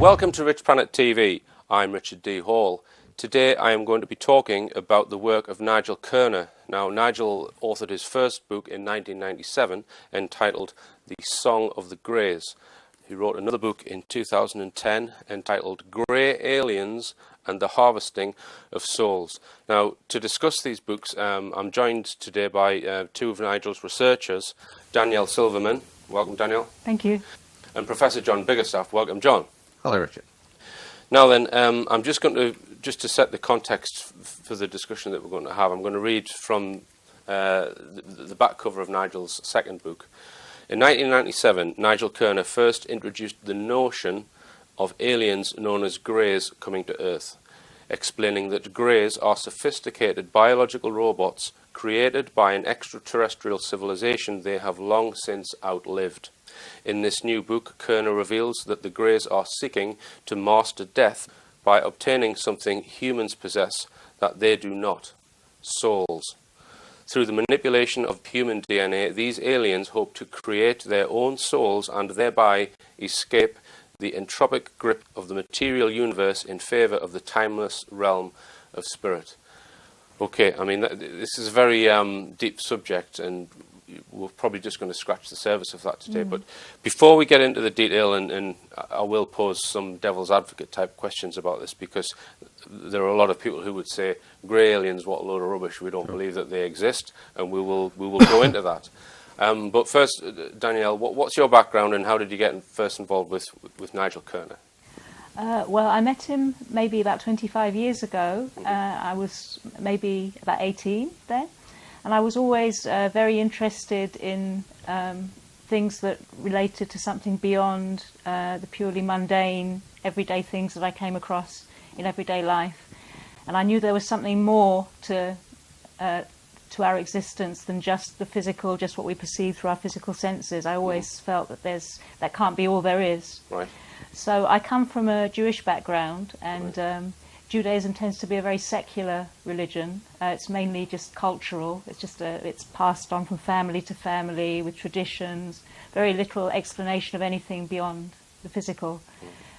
Welcome to Rich Planet TV. I'm Richard D. Hall. Today I am going to be talking about the work of Nigel Kerner. Now, Nigel authored his first book in 1997 entitled The Song of the Greys. He wrote another book in 2010 entitled Grey Aliens and the Harvesting of Souls. Now, to discuss these books, I'm joined today by two of Nigel's researchers, Danielle Silverman. Welcome, Danielle. Thank you. And Professor John Biggerstaff. Welcome, John. Hello, Richard. Now then, I'm just going to set the context for the discussion that we're going to have. I'm going to read from the back cover of Nigel's second book. In 1997, Nigel Kerner first introduced the notion of aliens known as Greys coming to Earth, explaining that Greys are sophisticated biological robots created by an extraterrestrial civilization they have long since outlived. In this new book, Kerner reveals that the Greys are seeking to master death by obtaining something humans possess that they do not: souls. Through the manipulation of human DNA, these aliens hope to create their own souls and thereby escape the entropic grip of the material universe in favor of the timeless realm of spirit. Okay, I mean, this is a very deep subject, and we're probably just going to scratch the surface of that today. But before we get into the detail, and I will pose some devil's advocate type questions about this, because there are a lot of people who would say, grey aliens, what a load of rubbish, we don't believe that they exist, and we will go into that. But first, Danielle, what's your background, and how did you get first involved with Nigel Kerner? Well, I met him maybe about 25 years ago. I was maybe about 18 then. And I was always very interested in things that related to something beyond the purely mundane, everyday things that I came across in everyday life. And I knew there was something more to our existence than just the physical, just what we perceive through our physical senses. I always felt that that can't be all there is. Right. So I come from a Jewish background, and Judaism tends to be a very secular religion. It's mainly just cultural. It's passed on from family to family with traditions, very little explanation of anything beyond the physical.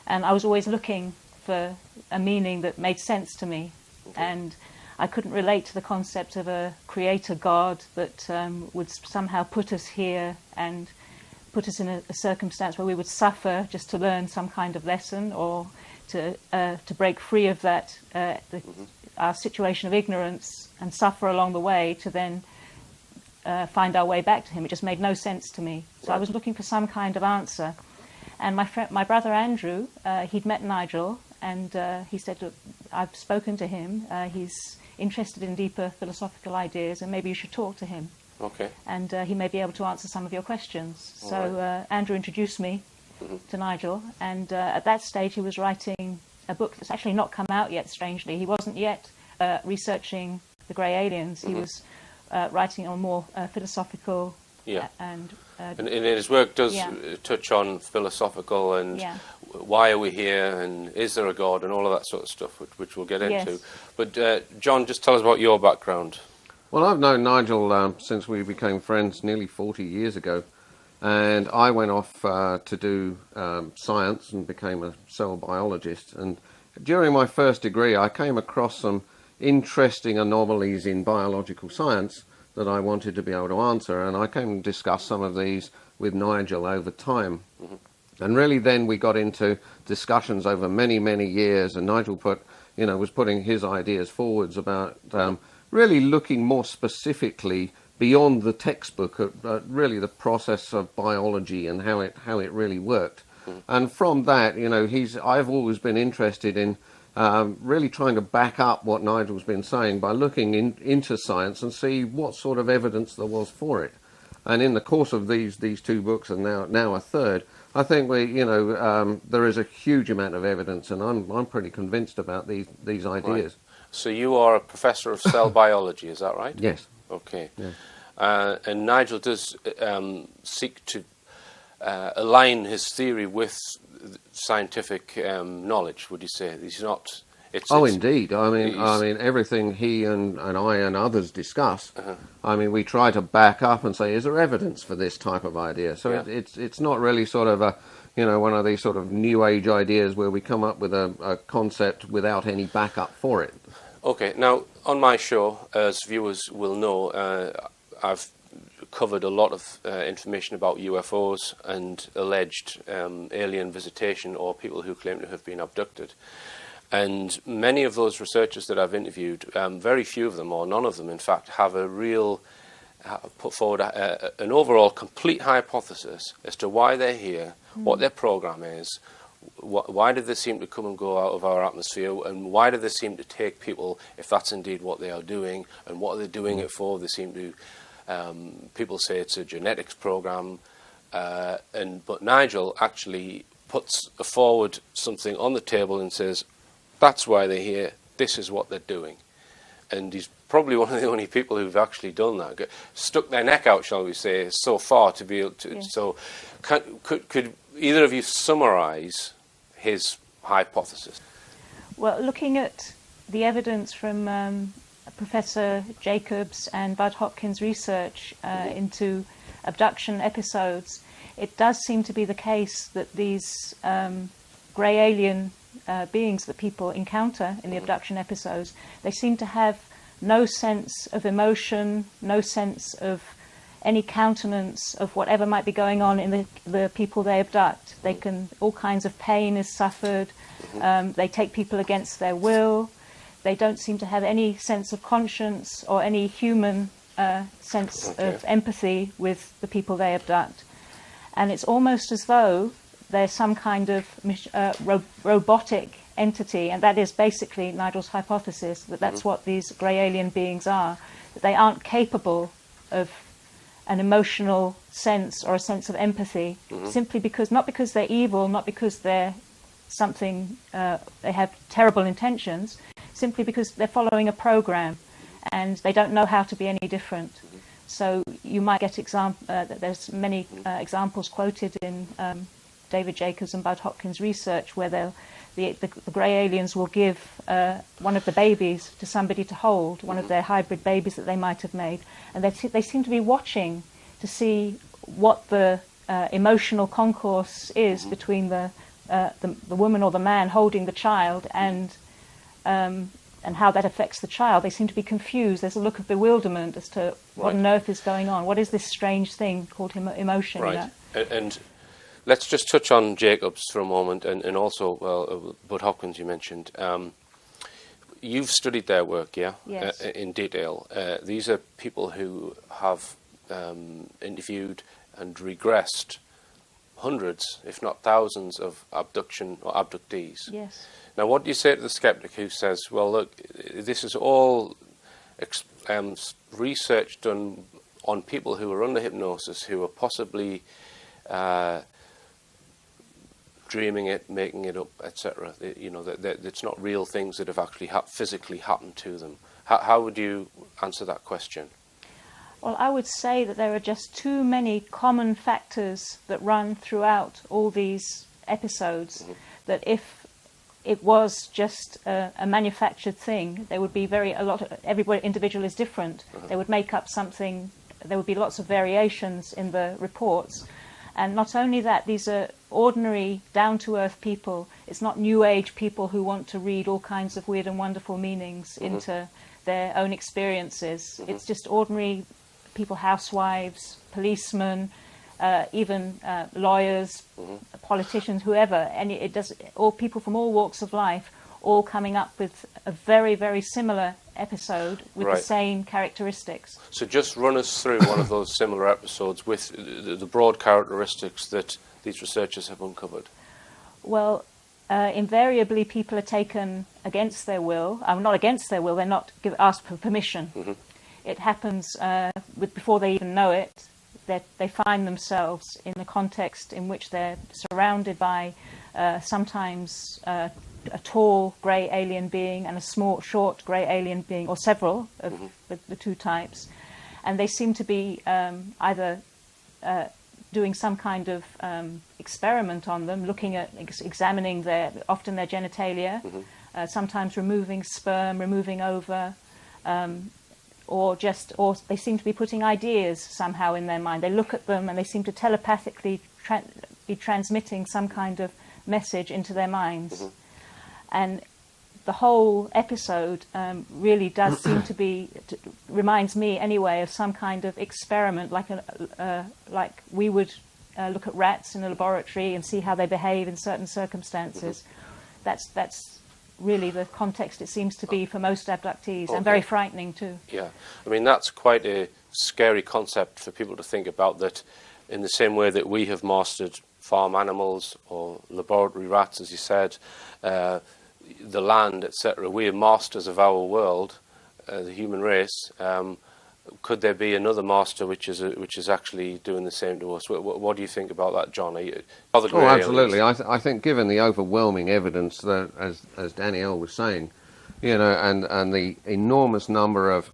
And I was always looking for a meaning that made sense to me. And I couldn't relate to the concept of a creator God that would somehow put us here and put us in a circumstance where we would suffer just to learn some kind of lesson, or to break free of that our situation of ignorance and suffer along the way to then find our way back to him. It just made no sense to me. So I was looking for some kind of answer. And my brother Andrew, he'd met Nigel, and he said, "Look, I've spoken to him. He's interested in deeper philosophical ideas, and maybe you should talk to him. Okay. And he may be able to answer some of your questions." So Andrew introduced me to Nigel, and at that stage he was writing a book that's actually not come out yet, strangely. He wasn't yet researching the grey aliens. He was writing on more philosophical and his work does touch on philosophical and why are we here, and is there a God, and all of that sort of stuff, which we'll get into. But John, just tell us about your background. Well, I've known Nigel since we became friends nearly 40 years ago, and I went off to do science and became a cell biologist. And during my first degree, I came across some interesting anomalies in biological science that I wanted to be able to answer, and I came to discuss some of these with Nigel over time. And really then we got into discussions over many, many years, and Nigel was putting his ideas forwards about really looking more specifically beyond the textbook at really the process of biology and how it really worked. And from that, I've always been interested in really trying to back up what Nigel's been saying by looking into science and see what sort of evidence there was for it. And in the course of these two books, and now a third, I think there is a huge amount of evidence, and I'm pretty convinced about these ideas. Right. So you are a professor of cell biology, is that right? Yes. Okay. Yeah. And Nigel does seek to align his theory with scientific knowledge, would you say? He's not... Indeed. I mean, everything he and I and others discuss, I mean, we try to back up and say, is there evidence for this type of idea? So it's not really sort of a, one of these sort of new age ideas where we come up with a concept without any backup for it. Okay, now on my show, as viewers will know, I've covered a lot of information about UFOs and alleged alien visitation or people who claim to have been abducted. And many of those researchers that I've interviewed, very few of them, or none of them in fact, have put forward an overall complete hypothesis as to why they're here, what their program is, why did they seem to come and go out of our atmosphere, and why do they seem to take people, if that's indeed what they are doing, and what are they doing it for. They seem to, people say it's a genetics program, but Nigel actually puts forward something on the table and says, that's why they're here, this is what they're doing. And he's probably one of the only people who've actually done that, stuck their neck out, shall we say, so far to be able to. Yes. So could either of you summarise his hypothesis? Well, looking at the evidence from Professor Jacobs and Bud Hopkins' research into abduction episodes, it does seem to be the case that these grey alien beings that people encounter in the abduction episodes, they seem to have no sense of emotion, no sense of any countenance of whatever might be going on in the people they abduct. They can, all kinds of pain is suffered, they take people against their will, they don't seem to have any sense of conscience or any human sense of empathy with the people they abduct. And it's almost as though they're some kind of robotic entity, and that is basically Nigel's hypothesis, that that's what these grey alien beings are, that they aren't capable of an emotional sense or a sense of empathy, simply because, not because they're evil, not because they're something, they have terrible intentions, simply because they're following a program and they don't know how to be any different. So you might get there's many examples quoted in David Jacobs and Bud Hopkins' research where the grey aliens will give one of the babies to somebody to hold, one of their hybrid babies that they might have made, and they seem to be watching to see what the emotional concourse is between the woman or the man holding the child and how that affects the child. They seem to be confused. There's a look of bewilderment as to what on earth is going on. What is this strange thing called emotion? Right. And let's just touch on Jacobs for a moment, and also Bud Hopkins you mentioned. You've studied their work, yeah? Yes. In detail. These are people who have interviewed and regressed hundreds, if not thousands, of abduction or abductees. Yes. Now, what do you say to the skeptic who says, well, look, this is all research done on people who are under hypnosis, who are possibly dreaming it, making it up, etc. It's not real things that have actually physically happened to them. How would you answer that question? Well, I would say that there are just too many common factors that run throughout all these episodes, that if it was just a manufactured thing, there would be every individual is different. They would make up something, there would be lots of variations in the reports. And not only that, these are ordinary, down-to-earth people. It's not New Age people who want to read all kinds of weird and wonderful meanings into their own experiences. It's just ordinary people, housewives, policemen, even lawyers, politicians, whoever. All people from all walks of life, all coming up with a very, very similar episode with the same characteristics. So just run us through one of those similar episodes with the broad characteristics that these researchers have uncovered. Well, invariably people are taken against their will. Not against their will, they're not asked for permission. It happens before they even know it, that they find themselves in a context in which they're surrounded by sometimes a tall grey alien being and a small, short grey alien being, or several of the two types. And they seem to be either doing some kind of experiment on them, looking at, examining often their genitalia, sometimes removing sperm, removing ova, or they seem to be putting ideas somehow in their mind. They look at them and they seem to telepathically be transmitting some kind of message into their minds. And the whole episode really does seem to be, reminds me anyway, of some kind of experiment, like we would look at rats in a laboratory and see how they behave in certain circumstances. That's really the context it seems to be for most abductees, and very frightening too. Yeah, I mean, that's quite a scary concept for people to think about, that in the same way that we have mastered farm animals or laboratory rats, as you said, the land, etc., we are masters of our world, the human race. Could there be another master which is actually doing the same to us? What do you think about that, John? Absolutely. I think, given the overwhelming evidence that, as Danielle was saying, and the enormous number of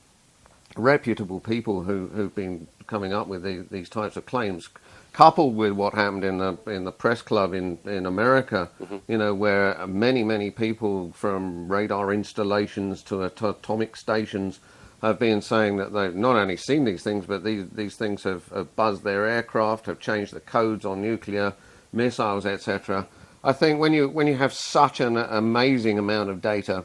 reputable people who've been coming up with these types of claims, coupled with what happened in the press club in America, where many people from radar installations to atomic stations have been saying that they've not only seen these things, but these things have buzzed their aircraft, have changed the codes on nuclear missiles, etc. I think when you have such an amazing amount of data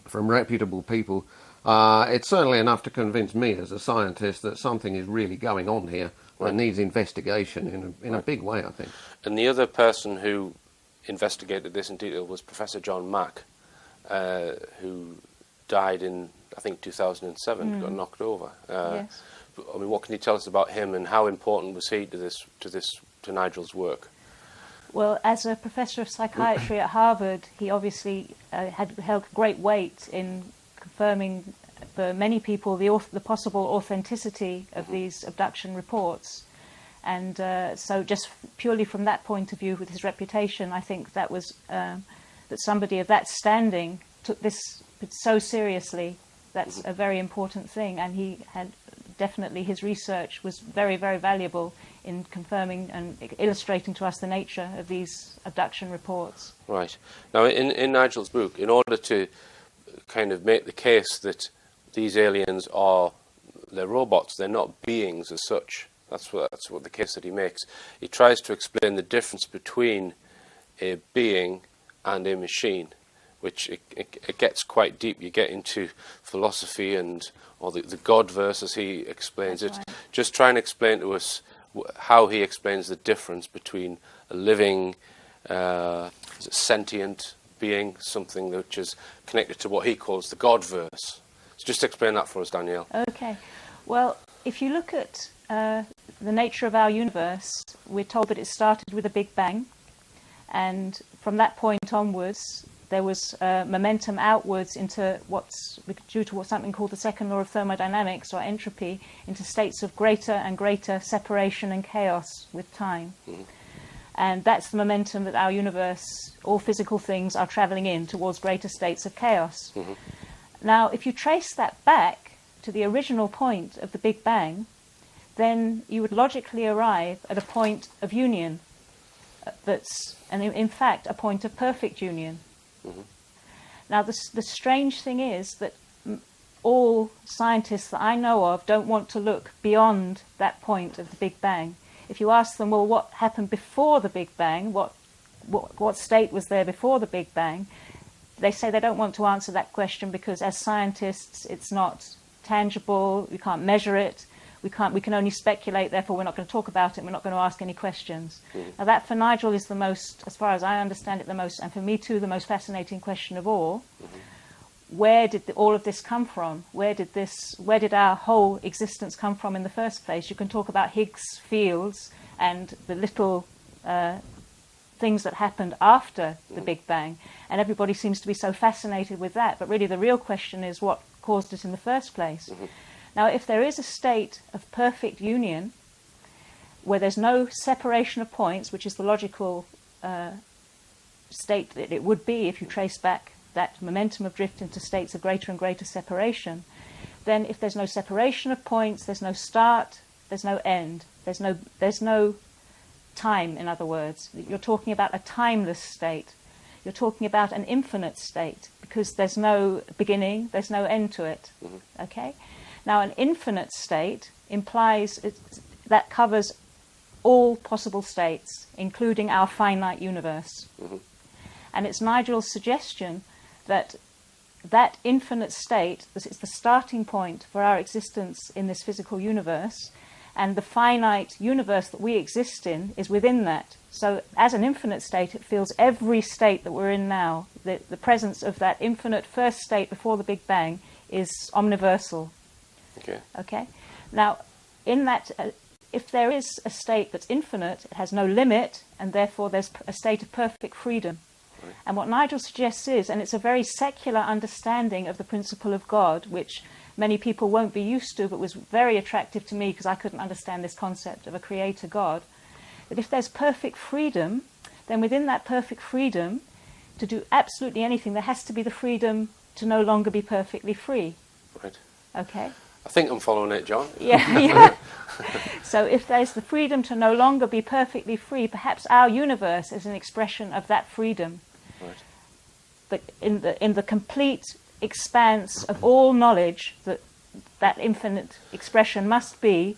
from reputable people, it's certainly enough to convince me as a scientist that something is really going on here that needs investigation in a big way, I think. And the other person who investigated this in detail was Professor John Mack, who died in, I think, 2007, got knocked over. Yes. I mean, what can you tell us about him, and how important was he to Nigel's work? Well, as a professor of psychiatry at Harvard, he obviously had held great weight in confirming for many people the possible authenticity of these abduction reports. And so just purely from that point of view, with his reputation, I think that was that somebody of that standing took this so seriously. That's a very important thing, and he had definitely, his research was very, very valuable in confirming and illustrating to us the nature of these abduction reports. Right. Now, in Nigel's book, in order to kind of make the case that these aliens they're robots, they're not beings as such. That's what the case that he makes. He tries to explain the difference between a being and a machine, which it gets quite deep. You get into philosophy or the God verse, as he explains it. Right. Just try and explain to us how he explains the difference between a living, sentient being, something which is connected to what he calls the God verse. So just explain that for us, Danielle. Okay. Well, if you look at the nature of our universe, we're told that it started with a Big Bang, and from that point onwards, there was momentum outwards into due to something called the second law of thermodynamics, or entropy, into states of greater and greater separation and chaos with time. And that's the momentum that our universe, all physical things, are travelling in towards greater states of chaos. Now, if you trace that back to the original point of the Big Bang, then you would logically arrive at a point of union and in fact, a point of perfect union. Now, the strange thing is that all scientists that I know of don't want to look beyond that point of the Big Bang. If you ask them, well, what happened before the Big Bang? What state was there before the Big Bang? They say they don't want to answer that question because, as scientists, it's not tangible. We can't measure it. We can only speculate. Therefore, we're not going to talk about it. We're not going to ask any questions. Now, that for Nigel is the most, as far as I understand it, the most, and for me too, the most fascinating question of all. Where did all of this come from? Where did our whole existence come from in the first place? You can talk about Higgs fields and the little things that happened after the Big Bang, and everybody seems to be so fascinated with that. But really, the real question is what caused it in the first place. Now, if there is a state of perfect union, where there's no separation of points, which is the logical state that it would be if you trace back that momentum of drift into states of greater and greater separation, then if there's no separation of points, there's no start, there's no end, there's no time, in other words. You're talking about a timeless state. You're talking about an infinite state, because there's no beginning, there's no end to it. Okay? Now, an infinite state implies that covers all possible states, including our finite universe. And it's Nigel's suggestion that that infinite state is the starting point for our existence in this physical universe, and the finite universe that we exist in is within that. So as an infinite state, it feels every state that we're in now, the presence of that infinite first state before the Big Bang is omniversal. Okay? Now, in that, if there is a state that's infinite, it has no limit, and therefore there's a state of perfect freedom. And what Nigel suggests is, and it's a very secular understanding of the principle of God, which many people won't be used to, but was very attractive to me because I couldn't understand this concept of a creator God, that if there's perfect freedom, then within that perfect freedom, to do absolutely anything, there has to be the freedom to no longer be perfectly free. Right. Okay? I think I'm following it, John. Yeah. So if there's the freedom to no longer be perfectly free, perhaps our universe is an expression of that freedom. Right. But in the complete expanse of all knowledge that infinite expression must be,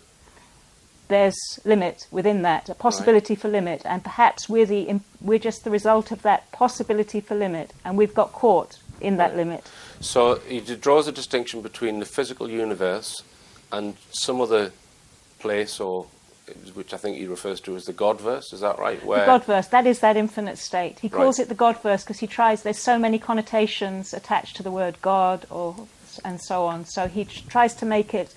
there's limit within that, a possibility for limit, and perhaps we're just the result of that possibility for limit, and we've got caught in that limit. So he draws a distinction between the physical universe and some other place, or which I think he refers to as the Godverse. Is that right? The Godverse, that is that infinite state. He calls it the Godverse because there's so many connotations attached to the word God, and so on. So he tries to make it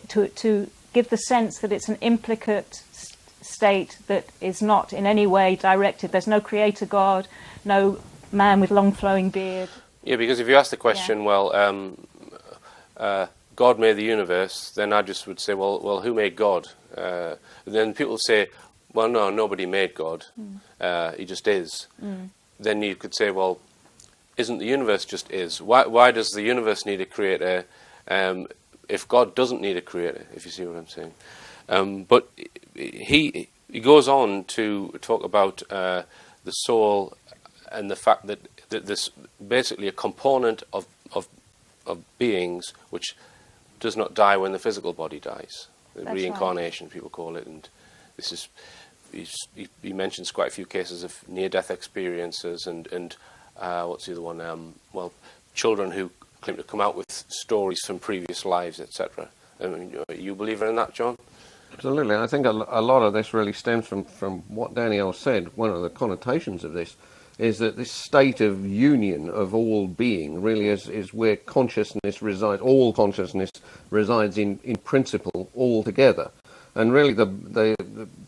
to give the sense that it's an implicate state that is not in any way directed. There's no creator God, no man with long flowing beard. Yeah, because if you ask the question, God made the universe, then I just would say, well, who made God? Then people say, well, no, nobody made God. He just is. Then you could say, well, isn't the universe just is? Why does the universe need a creator if God doesn't need a creator, if you see what I'm saying? But he goes on to talk about the soul and the fact that this basically a component of beings which does not die when the physical body dies. Reincarnation, people call it, and this is he mentions quite a few cases of near-death experiences and what's the other one? Children who claim to come out with stories from previous lives, etc. I mean, you believe in that, John? Absolutely. I think a lot of this really stems from what Danielle said. One of the connotations of this is that this state of union of all being really is where consciousness resides. All consciousness resides in principle all together. And really,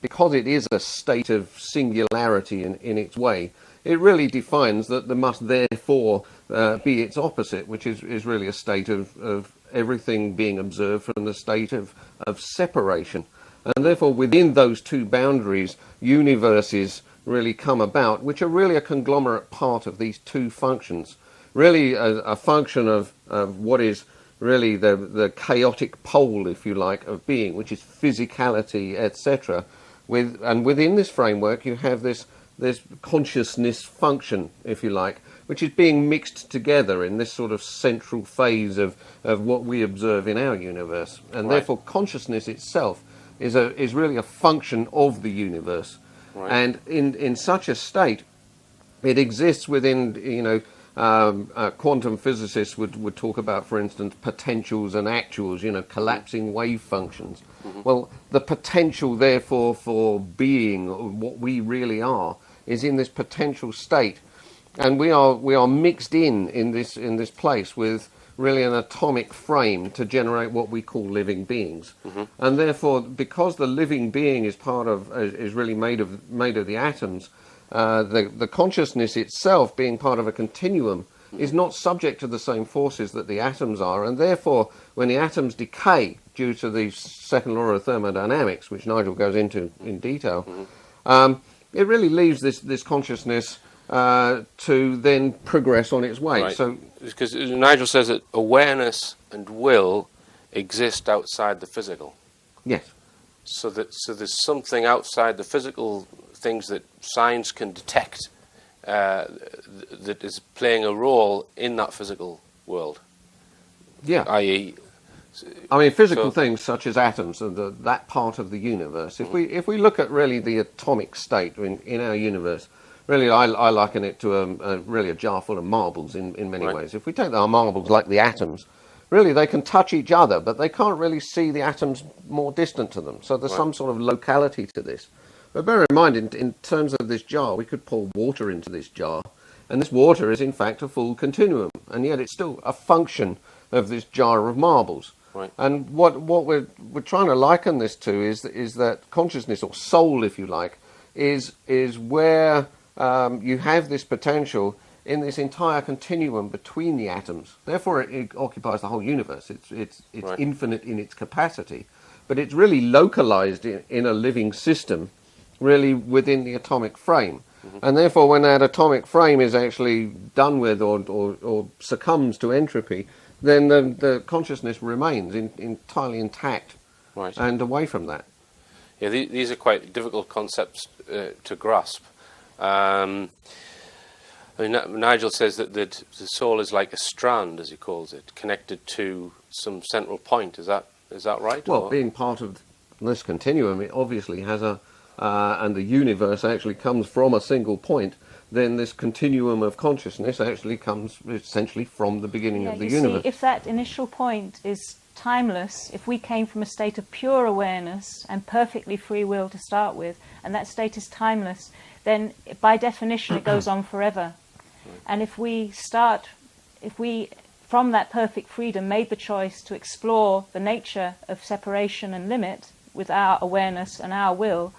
because it is a state of singularity in its way, it really defines that there must therefore be its opposite, which is really a state of everything being observed from the state of separation. And therefore, within those two boundaries, universes really come about, which are really a conglomerate part of these two functions. Really a function of what is really the chaotic pole, if you like, of being, which is physicality, etc. And within this framework, you have this consciousness function, if you like, which is being mixed together in this sort of central phase of what we observe in our universe. And therefore, consciousness itself is really a function of the universe. Right. And in such a state, it exists within, quantum physicists would talk about, for instance, potentials and actuals, collapsing wave functions. Well, the potential, therefore, for being, what we really are, is in this potential state. And we are mixed in this place with really an atomic frame to generate what we call living beings. And therefore, because the living being is really made of the atoms, the consciousness itself, being part of a continuum, is not subject to the same forces that the atoms are, and therefore when the atoms decay due to the second law of thermodynamics, which Nigel goes into in detail, it really leaves this consciousness to then progress on its way. Right. So, because Nigel says that awareness and will exist outside the physical. yes. So there's something outside the physical things that science can detect that is playing a role in that physical world. Yeah. I.e., I mean, physical So- things such as atoms and that part of the universe. If we look at really the atomic state in our universe, really I liken it to really a jar full of marbles in many Right. ways. If we take our marbles like the atoms, really they can touch each other, but they can't really see the atoms more distant to them. So there's Right. some sort of locality to this. But bear in mind, in terms of this jar, we could pour water into this jar, and this water is in fact a full continuum, and yet it's still a function of this jar of marbles. Right. And what we're trying to liken this to is that consciousness, or soul, if you like, is where you have this potential in this entire continuum between the atoms. Therefore, it occupies the whole universe. It's Right. infinite in its capacity, but it's really localized in a living system, really within the atomic frame. And therefore, when that atomic frame is actually done with or succumbs to entropy, then the consciousness remains entirely intact Right. and away from that. Yeah, these are quite difficult concepts to grasp. I mean, Nigel says that the soul is like a strand, as he calls it, connected to some central point. Is that right? Well, Or- being part of this continuum, it obviously has and the universe actually comes from a single point, then this continuum of consciousness actually comes essentially from the beginning of the you universe. see, if that initial point is timeless, if we came from a state of pure awareness and perfectly free will to start with, and that state is timeless, then by definition it goes on forever. And if we from that perfect freedom made the choice to explore the nature of separation and limit with our awareness and our will,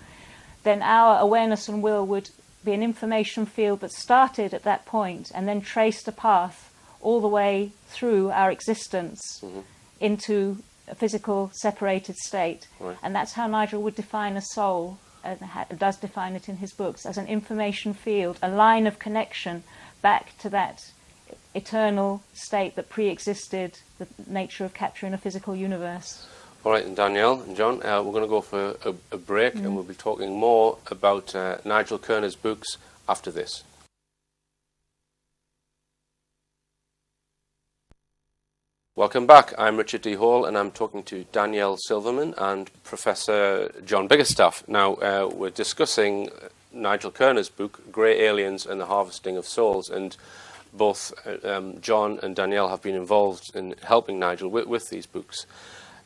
then our awareness and will would be an information field that started at that point and then traced a path all the way through our existence into a physical separated state. Right. And that's how Nigel would define a soul, and does define it in his books, as an information field, a line of connection back to that eternal state that pre-existed the nature of capturing a physical universe. All right, and Danielle and John, we're going to go for a break, and we'll be talking more about Nigel Kerner's books after this. Welcome back. I'm Richard D. Hall, and I'm talking to Danielle Silverman and Professor John Biggerstaff. Now, we're discussing Nigel Kerner's book, Grey Aliens and the Harvesting of Souls, and both John and Danielle have been involved in helping Nigel with these books.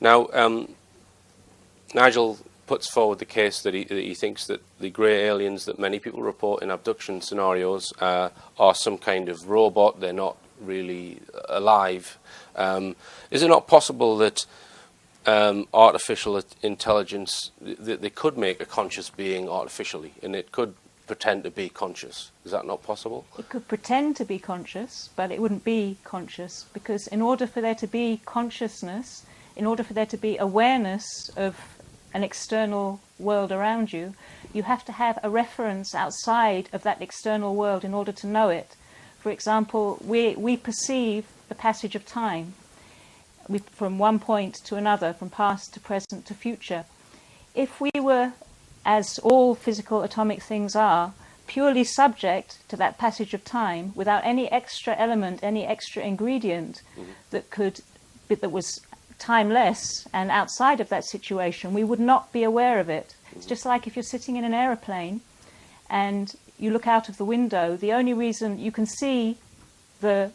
Now, Nigel puts forward the case that he thinks that the grey aliens that many people report in abduction scenarios are some kind of robot. They're not really alive. Is it not possible that artificial intelligence, they could make a conscious being artificially, and it could pretend to be conscious? Is that not possible? It could pretend to be conscious, but it wouldn't be conscious, because in order for there to be consciousness, in order for there to be awareness of an external world around you, you have to have a reference outside of that external world in order to know it. For example, we perceive the passage of time from one point to another, from past to present to future. If we were, as all physical atomic things are, purely subject to that passage of time, without any extra element, any extra ingredient that was timeless and outside of that situation, we would not be aware of it. It's just like if you're sitting in an aeroplane and you look out of the window, the only reason you can see the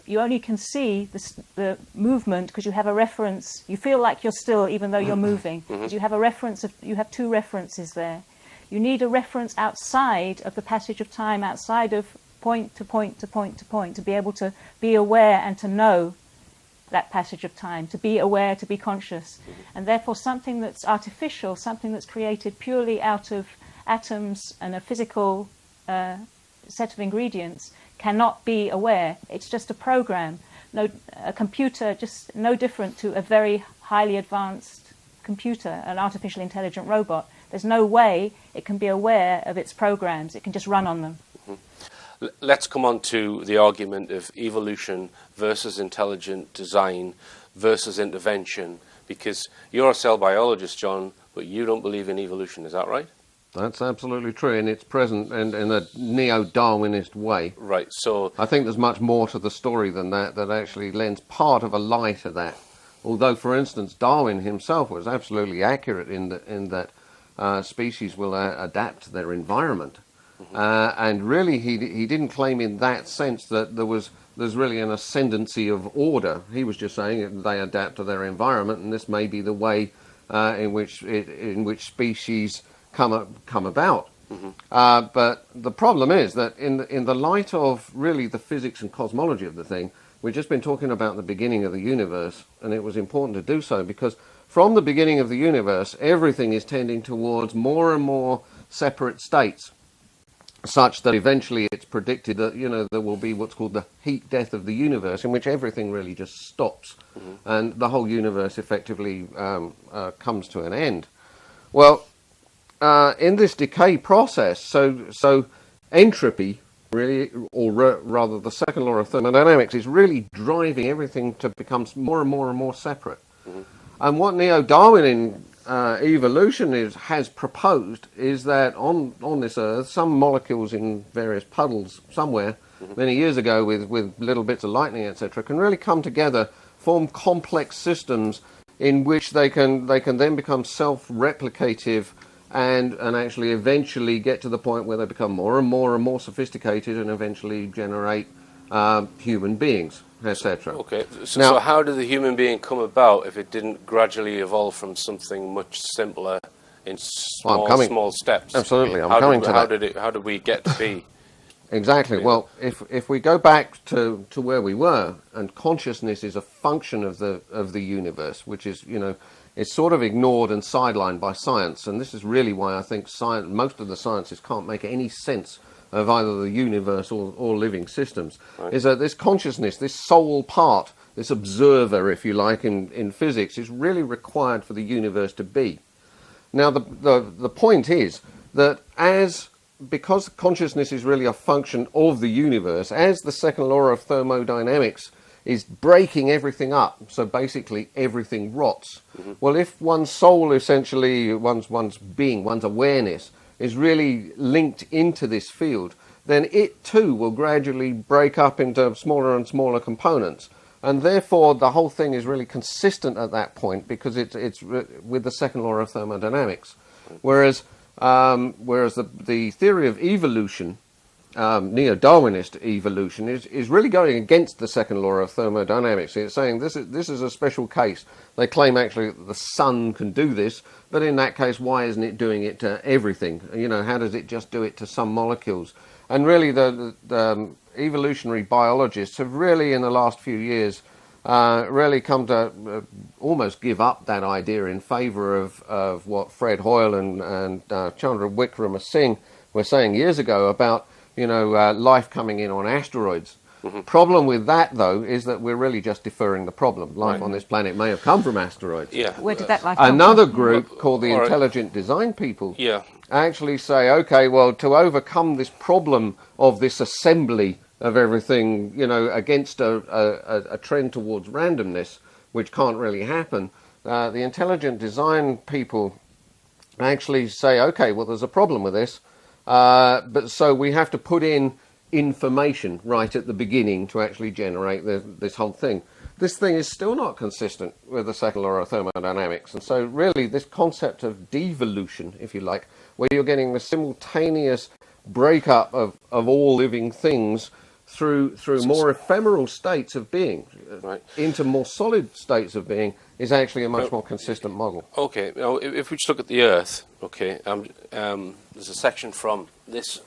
movement, because you have a reference. You feel like you're still, even though you're moving, because you have a reference you have two references there. You need a reference outside of the passage of time, outside of point to point to point to point, to be able to be aware and to know that passage of time, to be aware, to be conscious. And therefore something that's artificial, something that's created purely out of atoms and a physical set of ingredients, cannot be aware. It's just a program. A computer, just no different to a very highly advanced computer, an artificial intelligent robot. There's no way it can be aware of its programs. It can just run on them. Let's come on to the argument of evolution versus intelligent design versus intervention, because you're a cell biologist, John, but you don't believe in evolution. Is that right? That's absolutely true, and it's present and in a neo-Darwinist way. Right. So I think there's much more to the story than that actually lends part of a lie to that. Although, for instance, Darwin himself was absolutely accurate in that species will adapt to their environment. And really, he didn't claim in that sense that there's really an ascendancy of order. He was just saying that they adapt to their environment, and this may be the way in which species come about. But the problem is that in the light of really the physics and cosmology of the thing, we've just been talking about the beginning of the universe, and it was important to do so because from the beginning of the universe, everything is tending towards more and more separate states, such that eventually it's predicted that, you know, there will be what's called the heat death of the universe, in which everything really just stops, and the whole universe effectively comes to an end. Well, in this decay process, so entropy, really, or rather the second law of thermodynamics, is really driving everything to become more and more and more separate. And what neo-Darwinian evolution has proposed is that on this Earth, some molecules in various puddles somewhere many years ago with little bits of lightning, etc., can really come together, form complex systems in which they can then become self-replicative and actually eventually get to the point where they become more and more and more sophisticated and eventually generate human beings, etc. Okay, so how did the human being come about if it didn't gradually evolve from something much simpler in small steps? Absolutely, I'm coming to that. How did we get to be? Exactly. Well, if we go back to where we were, and consciousness is a function of the universe, which is, you know, it's sort of ignored and sidelined by science, and this is really why I think most of the sciences can't make any sense of either the universe or living systems, is that this consciousness, this soul part, this observer, if you like, in physics, is really required for the universe to be. Now, the point is that because consciousness is really a function of the universe, as the second law of thermodynamics is breaking everything up, so basically everything rots. Well, if one's soul, essentially, one's being, one's awareness, is really linked into this field, then it too will gradually break up into smaller and smaller components. And therefore, the whole thing is really consistent at that point because it's with the second law of thermodynamics. Whereas the theory of evolution, neo-Darwinist evolution, is really going against the second law of thermodynamics. It's saying this is a special case. They claim actually that the sun can do this, but in that case, why isn't it doing it to everything? You know, how does it just do it to some molecules? And really, the evolutionary biologists have really, in the last few years, really come to almost give up that idea in favour of what Fred Hoyle and Chandra Wickramasinghe were saying years ago about, you know, life coming in on asteroids. Problem with that, though, is that we're really just deferring the problem. Life on this planet may have come from asteroids. Yeah. Where did that life come Another from? group called the intelligent design people Yeah. actually say, okay, well, to overcome this problem of this assembly of everything, you know, against a trend towards randomness, which can't really happen, the intelligent design people actually say, okay, well, there's a problem with this, but so we have to put in information right at the beginning to actually generate this whole thing. This thing is still not consistent with the second law of thermodynamics, and so really this concept of devolution, if you like, where you're getting the simultaneous breakup of all living things through more ephemeral states of being into more solid states of being, is actually a much more consistent model. Okay, now if we just look at the Earth, okay, there's a section from this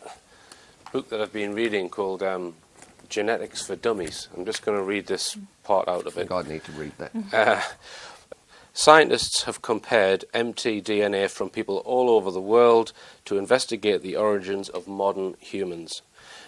book that I've been reading called Genetics for Dummies. I'm just going to read this part out of it. I think I'd need to read that. Scientists have compared mtDNA from people all over the world to investigate the origins of modern humans.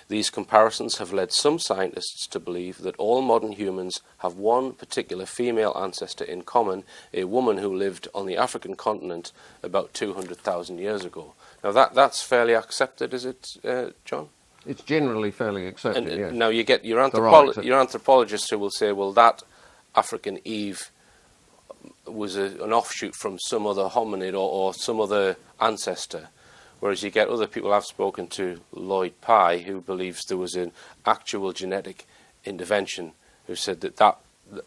These comparisons have led some scientists to believe that all modern humans have one particular female ancestor in common, a woman who lived on the African continent about 200,000 years ago. Now that's fairly accepted, is it, John? It's generally fairly accepted, And yes. now you get your Your anthropologists who will say, well, that African Eve was an offshoot from some other hominid or some other ancestor. Whereas you get other people, I've spoken to Lloyd Pye, who believes there was an actual genetic intervention, who said that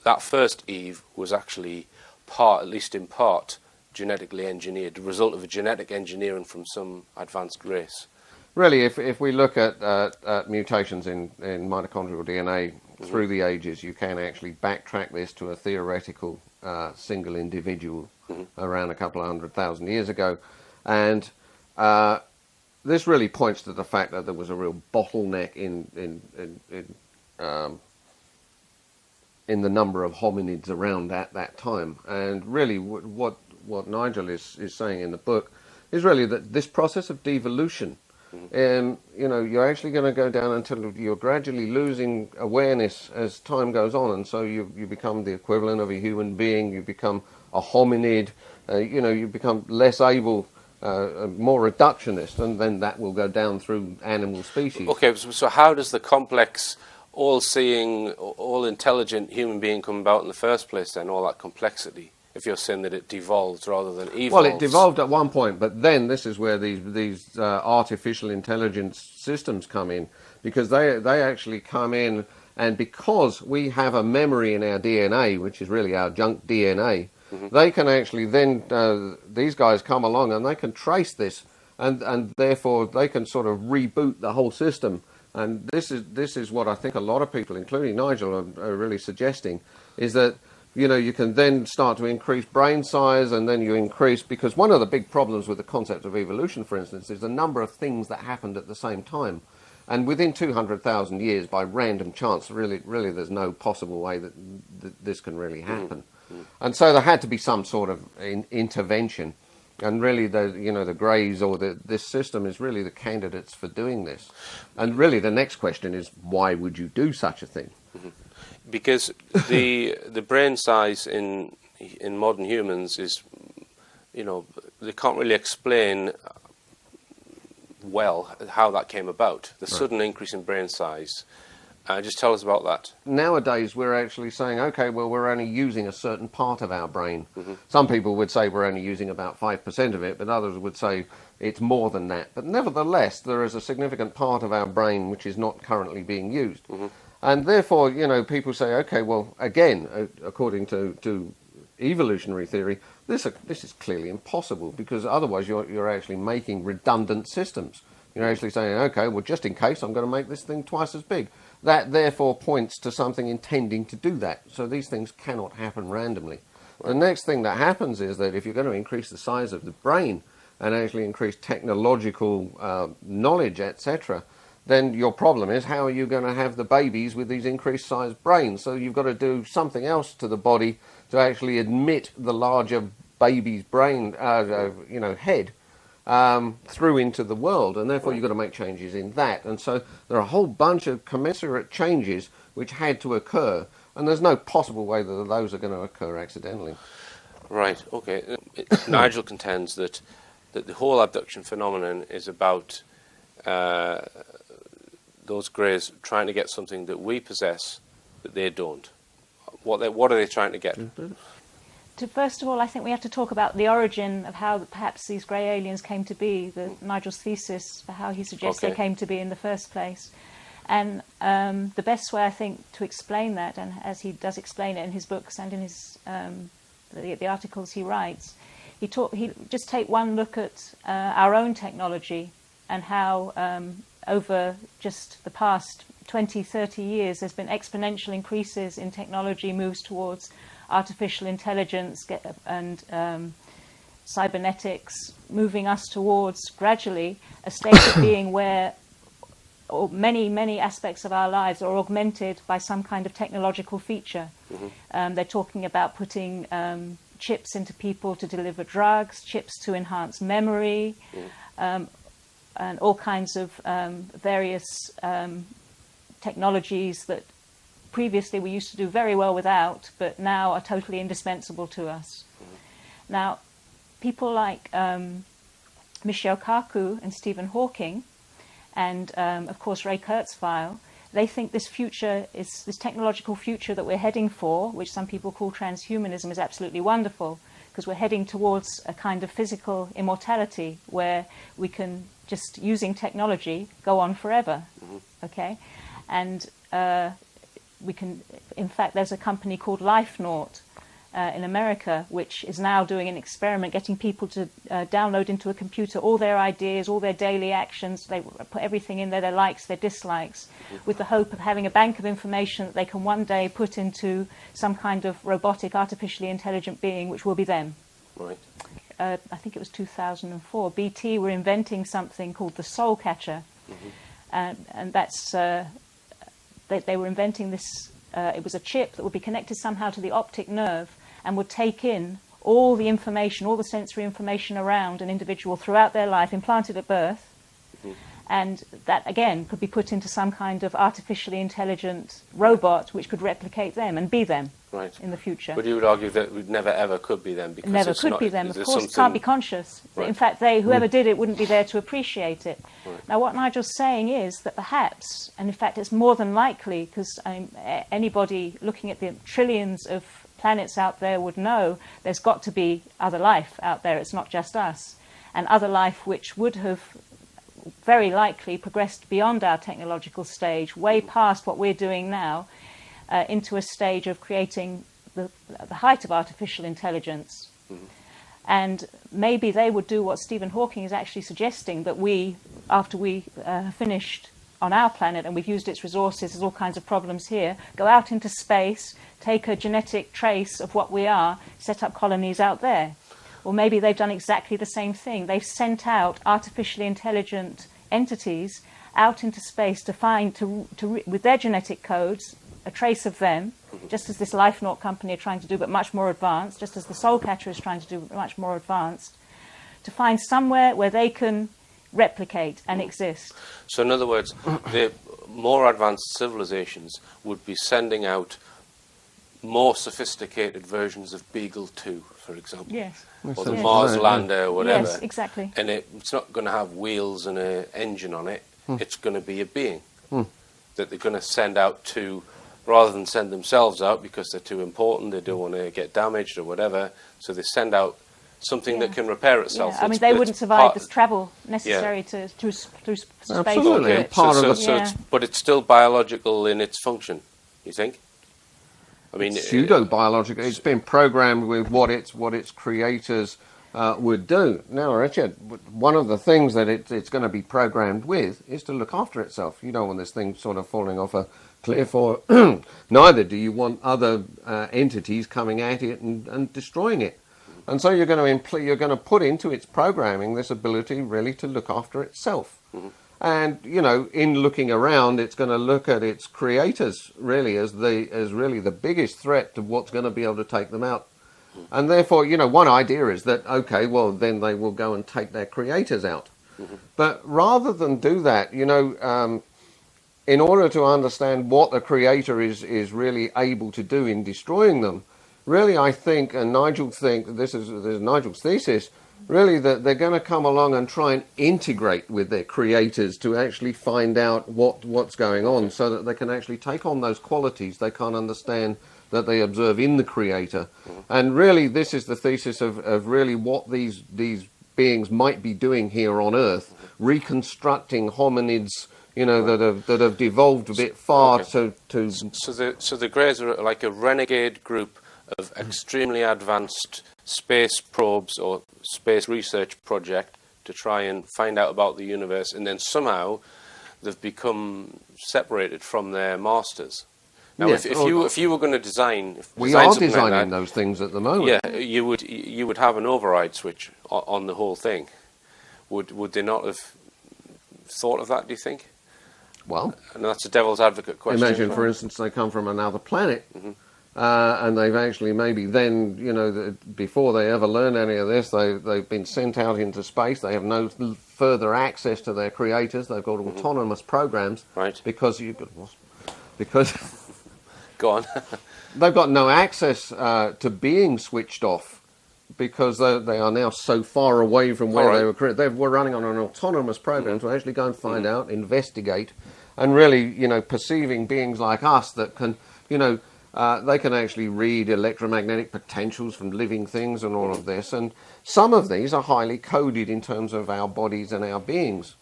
that first Eve was actually part, at least in part, genetically engineered, the result of a genetic engineering from some advanced race. Really, if we look at mutations in mitochondrial DNA through the ages, you can actually backtrack this to a theoretical single individual around a couple of 100,000 years ago. And this really points to the fact that there was a real bottleneck in the number of hominids around at that time. And really what Nigel is saying in the book is really that this process of devolution, you're actually going to go down until you're gradually losing awareness as time goes on, and so you become the equivalent of a human being, you become a hominid, you become less able, more reductionist, and then that will go down through animal species. Okay, so how does the complex, all-seeing, all-intelligent human being come about in the first place then, all that complexity? If you're saying that it devolves rather than evolves. Well, it devolved at one point, but then this is where these artificial intelligence systems come in, because they actually come in, and because we have a memory in our DNA, which is really our junk DNA, they can actually then, these guys come along and they can trace this, and therefore they can sort of reboot the whole system. And this is what I think a lot of people, including Nigel, are really suggesting, is that you can then start to increase brain size, and then you increase, because one of the big problems with the concept of evolution, for instance, is the number of things that happened at the same time. And within 200,000 years, by random chance, really there's no possible way that this can really happen. And so there had to be some sort of intervention. And really, the Greys or this system is really the candidates for doing this. And really the next question is, why would you do such a thing? Because the brain size in modern humans is, they can't really explain well how that came about. The sudden increase in brain size. Just tell us about that. Nowadays, we're actually saying, okay, well, we're only using a certain part of our brain. Some people would say we're only using about 5% of it, but others would say it's more than that. But nevertheless, there is a significant part of our brain which is not currently being used. And therefore, people say, okay, well, again, according to evolutionary theory, this is clearly impossible, because otherwise you're actually making redundant systems. You're actually saying, okay, well, just in case, I'm going to make this thing twice as big. That therefore points to something intending to do that. So these things cannot happen randomly. The next thing that happens is that if you're going to increase the size of the brain and actually increase technological knowledge, etc., then your problem is, how are you going to have the babies with these increased sized brains? So you've got to do something else to the body to actually admit the larger baby's brain, head through into the world, and therefore you've got to make changes in that. And so there are a whole bunch of commensurate changes which had to occur, and there's no possible way that those are going to occur accidentally. Right, okay. Nigel contends that the whole abduction phenomenon is about those Greys trying to get something that we possess that they don't. What are they trying to get? First of all, I think we have to talk about the origin of how perhaps these grey aliens came to be, Nigel's thesis for how he suggests they came to be in the first place. And the best way, I think, to explain that, and as he does explain it in his books and in his the articles he writes, he just take one look at our own technology and how over just the past 20, 30 years there's been exponential increases in technology, moves towards artificial intelligence and cybernetics, moving us towards gradually a state of being where many aspects of our lives are augmented by some kind of technological feature. They're talking about putting chips into people to deliver drugs, chips to enhance memory, and all kinds of various technologies that previously we used to do very well without, but now are totally indispensable to us. Now, people like Michio Kaku and Stephen Hawking, and of course Ray Kurzweil, they think this future is this technological future that we're heading for, which some people call transhumanism, is absolutely wonderful, because we're heading towards a kind of physical immortality where we can, just using technology, go on forever. Okay, and we can, in fact, there's a company called LifeNaut in America, which is now doing an experiment, getting people to download into a computer all their ideas, all their daily actions. They put everything in there, their likes, their dislikes, with the hope of having a bank of information that they can one day put into some kind of robotic, artificially intelligent being, which will be them. Right. I think it was 2004. BT were inventing something called the Soul Catcher, and that's they were inventing this. It was a chip that would be connected somehow to the optic nerve and would take in all the information, all the sensory information around an individual throughout their life, implanted at birth, and that again could be put into some kind of artificially intelligent robot which could replicate them and be them in the future. But you would argue that it never ever could be them, because never it's could not, be them. Of there's course, it can't be conscious. Right. In fact, whoever did it wouldn't be there to appreciate it. Right. Now, what Nigel's saying is that perhaps, and in fact, it's more than likely, because anybody looking at the trillions of planets out there would know there's got to be other life out there. It's not just us, and other life which would have very likely progressed beyond our technological stage, way past what we're doing now, into a stage of creating the height of artificial intelligence. And maybe they would do what Stephen Hawking is actually suggesting, that we, after we finished on our planet and we've used its resources, there's all kinds of problems here, go out into space, take a genetic trace of what we are, set up colonies out there. Or maybe they've done exactly the same thing. They've sent out artificially intelligent entities out into space to find, with their genetic codes, a trace of them, just as this LifeNaut company are trying to do, but much more advanced, just as the Soul Catcher is trying to do, but much more advanced, to find somewhere where they can replicate and exist. So in other words, the more advanced civilizations would be sending out more sophisticated versions of Beagle 2, for example. Yes. Or the Mars Lander or whatever. Yes, exactly. And it's not going to have wheels and an engine on it. It's going to be a being that they're going to send out to, rather than send themselves out because they're too important, they don't want to get damaged or whatever, so they send out something that can repair itself. Yeah. I mean, they wouldn't survive the travel necessary through space. Absolutely. Okay. Part of but it's still biological in its function, you think? I mean, pseudo-biological. It's been programmed with what its creators would do. Now, Richard, one of the things that it's going to be programmed with is to look after itself. You don't want this thing sort of falling off a cliff, or neither do you want other entities coming at it and destroying it. And so you're going to put into its programming this ability really to look after itself. And, you know, in looking around, it's going to look at its creators really as really the biggest threat to what's going to be able to take them out. And therefore, you know, one idea is that, okay, well, then they will go and take their creators out. But rather than do that, you know, in order to understand what the creator is really able to do in destroying them, really I think, and Nigel think, this is Nigel's thesis, really that they're going to come along and try and integrate with their creators to actually find out what's going on, so that they can actually take on those qualities they can't understand that they observe in the creator. And really this is the thesis of really what these beings might be doing here on Earth, reconstructing hominids, you know, that have devolved a bit far to. So the Greys are like a renegade group of extremely advanced space probes or space research project to try and find out about the universe, and then somehow they've become separated from their masters. Now, yes. if you were going to design, we are designing like that, those things at the moment. Yeah, you would have an override switch on the whole thing. Would they not have thought of that? Do you think? Well, and that's a devil's advocate question. Imagine, for instance, they come from another planet. And they've actually maybe then, you know, before they ever learn any of this, they've been sent out into space. They have no further access to their creators. They've got autonomous programs. Right. Because Go on. they've got no access to being switched off, because they are now so far away from where they were created. They were running on an autonomous program to actually go and find out, investigate, and really, you know, perceiving beings like us that can, you know, they can actually read electromagnetic potentials from living things and all of this. And some of these are highly coded in terms of our bodies and our beings.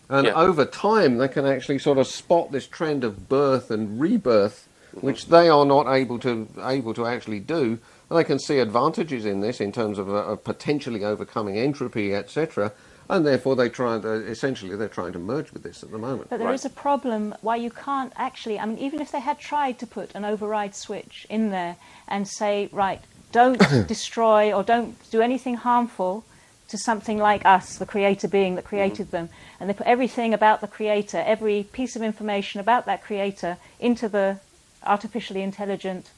And over time, they can actually sort of spot this trend of birth and rebirth which they are not able to actually do. And they can see advantages in this in terms of potentially overcoming entropy, etc. And therefore they're trying to merge with this at the moment. But there is a problem why you can't actually, I mean, even if they had tried to put an override switch in there and say, right, don't destroy or don't do anything harmful to something like us, the creator being that created them, and they put everything about the creator, every piece of information about that creator into the artificially intelligent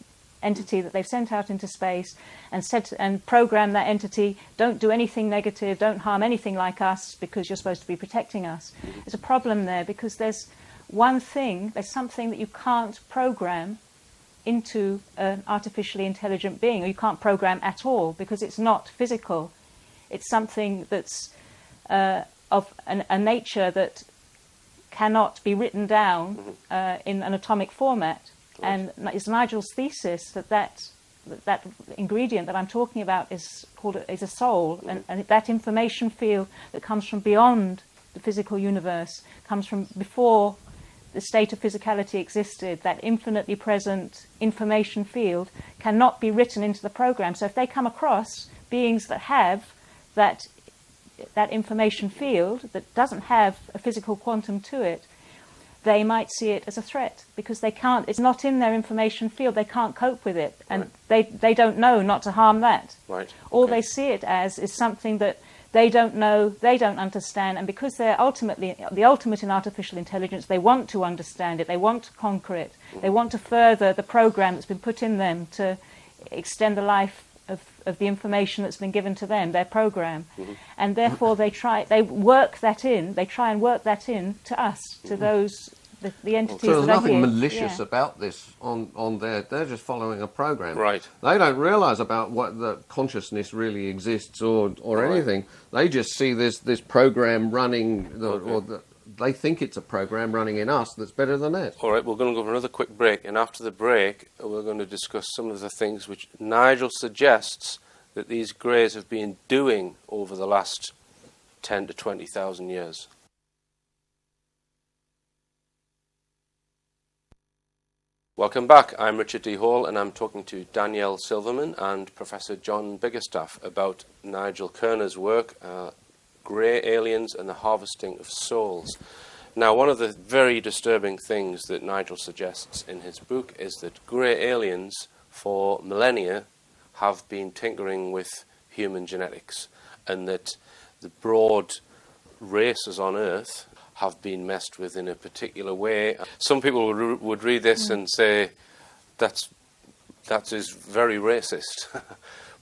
entity that they've sent out into space, and program that entity, don't do anything negative, don't harm anything like us because you're supposed to be protecting us. There's a problem there because there's something that you can't program into an artificially intelligent being, or you can't program at all because it's not physical. It's something that's of a nature that cannot be written down in an atomic format. And it's Nigel's thesis that ingredient that I'm talking about is a soul, and that information field that comes from beyond the physical universe, comes from before the state of physicality existed. That infinitely present information field cannot be written into the program. So if they come across beings that have that information field that doesn't have a physical quantum to it, they might see it as a threat because they can't. It's not in their information field. They can't cope with it, and they don't know not to harm that. Right. All they see it as is something that they don't know, they don't understand, and because they're ultimately the ultimate in artificial intelligence, they want to understand it. They want to conquer it. They want to further the program that's been put in them to extend the life of the information that's been given to them, their program, and therefore they try and work that in to us, to those the entities so there's that are nothing here. malicious about this on they're just following a program. Right. They don't realise about what the consciousness really exists or anything. They just see this program running, they think it's a program running in us that's better than that. All right, we're going to go for another quick break, and after the break, we're going to discuss some of the things which Nigel suggests that these greys have been doing over the last 10 to 20,000 years. Welcome back. I'm Richard D. Hall, and I'm talking to Danielle Silverman and Professor John Biggerstaff about Nigel Kerner's work, Grey Aliens and the Harvesting of Souls. Now, one of the very disturbing things that Nigel suggests in his book is that grey aliens for millennia have been tinkering with human genetics, and that the broad races on Earth have been messed with in a particular way. Some people would read this and say that is very racist,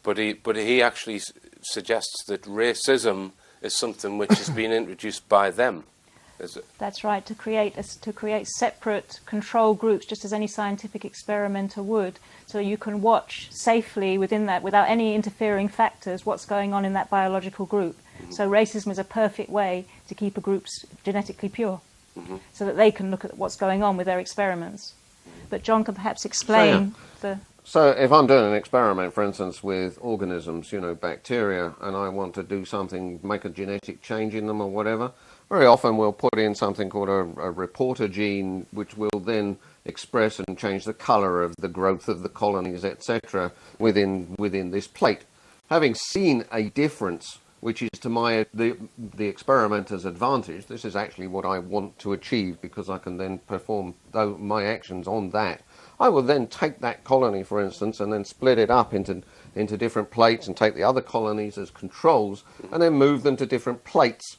but he actually suggests that racism is something which has been introduced by them. Is it? That's right, to create separate control groups, just as any scientific experimenter would, so you can watch safely within that, without any interfering factors, what's going on in that biological group. So racism is a perfect way to keep a group genetically pure, so that they can look at what's going on with their experiments. But John can perhaps explain So if I'm doing an experiment, for instance, with organisms, bacteria, and I want to do something, make a genetic change in them or whatever, very often we'll put in something called a reporter gene, which will then express and change the colour of the growth of the colonies, etc., within this plate. Having seen a difference, which is to the experimenter's advantage, this is actually what I want to achieve because I can then perform my actions on that. I will then take that colony, for instance, and then split it up into different plates and take the other colonies as controls and then move them to different plates.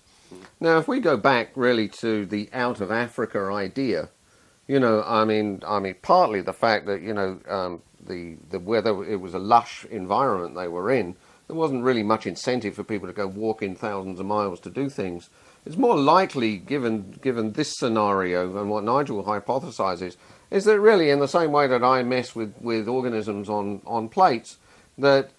Now, if we go back really to the out of Africa idea, partly the fact that, the whether it was a lush environment they were in, there wasn't really much incentive for people to go walking thousands of miles to do things. It's more likely, given this scenario and what Nigel hypothesizes, is that really in the same way that I mess with organisms on plates, that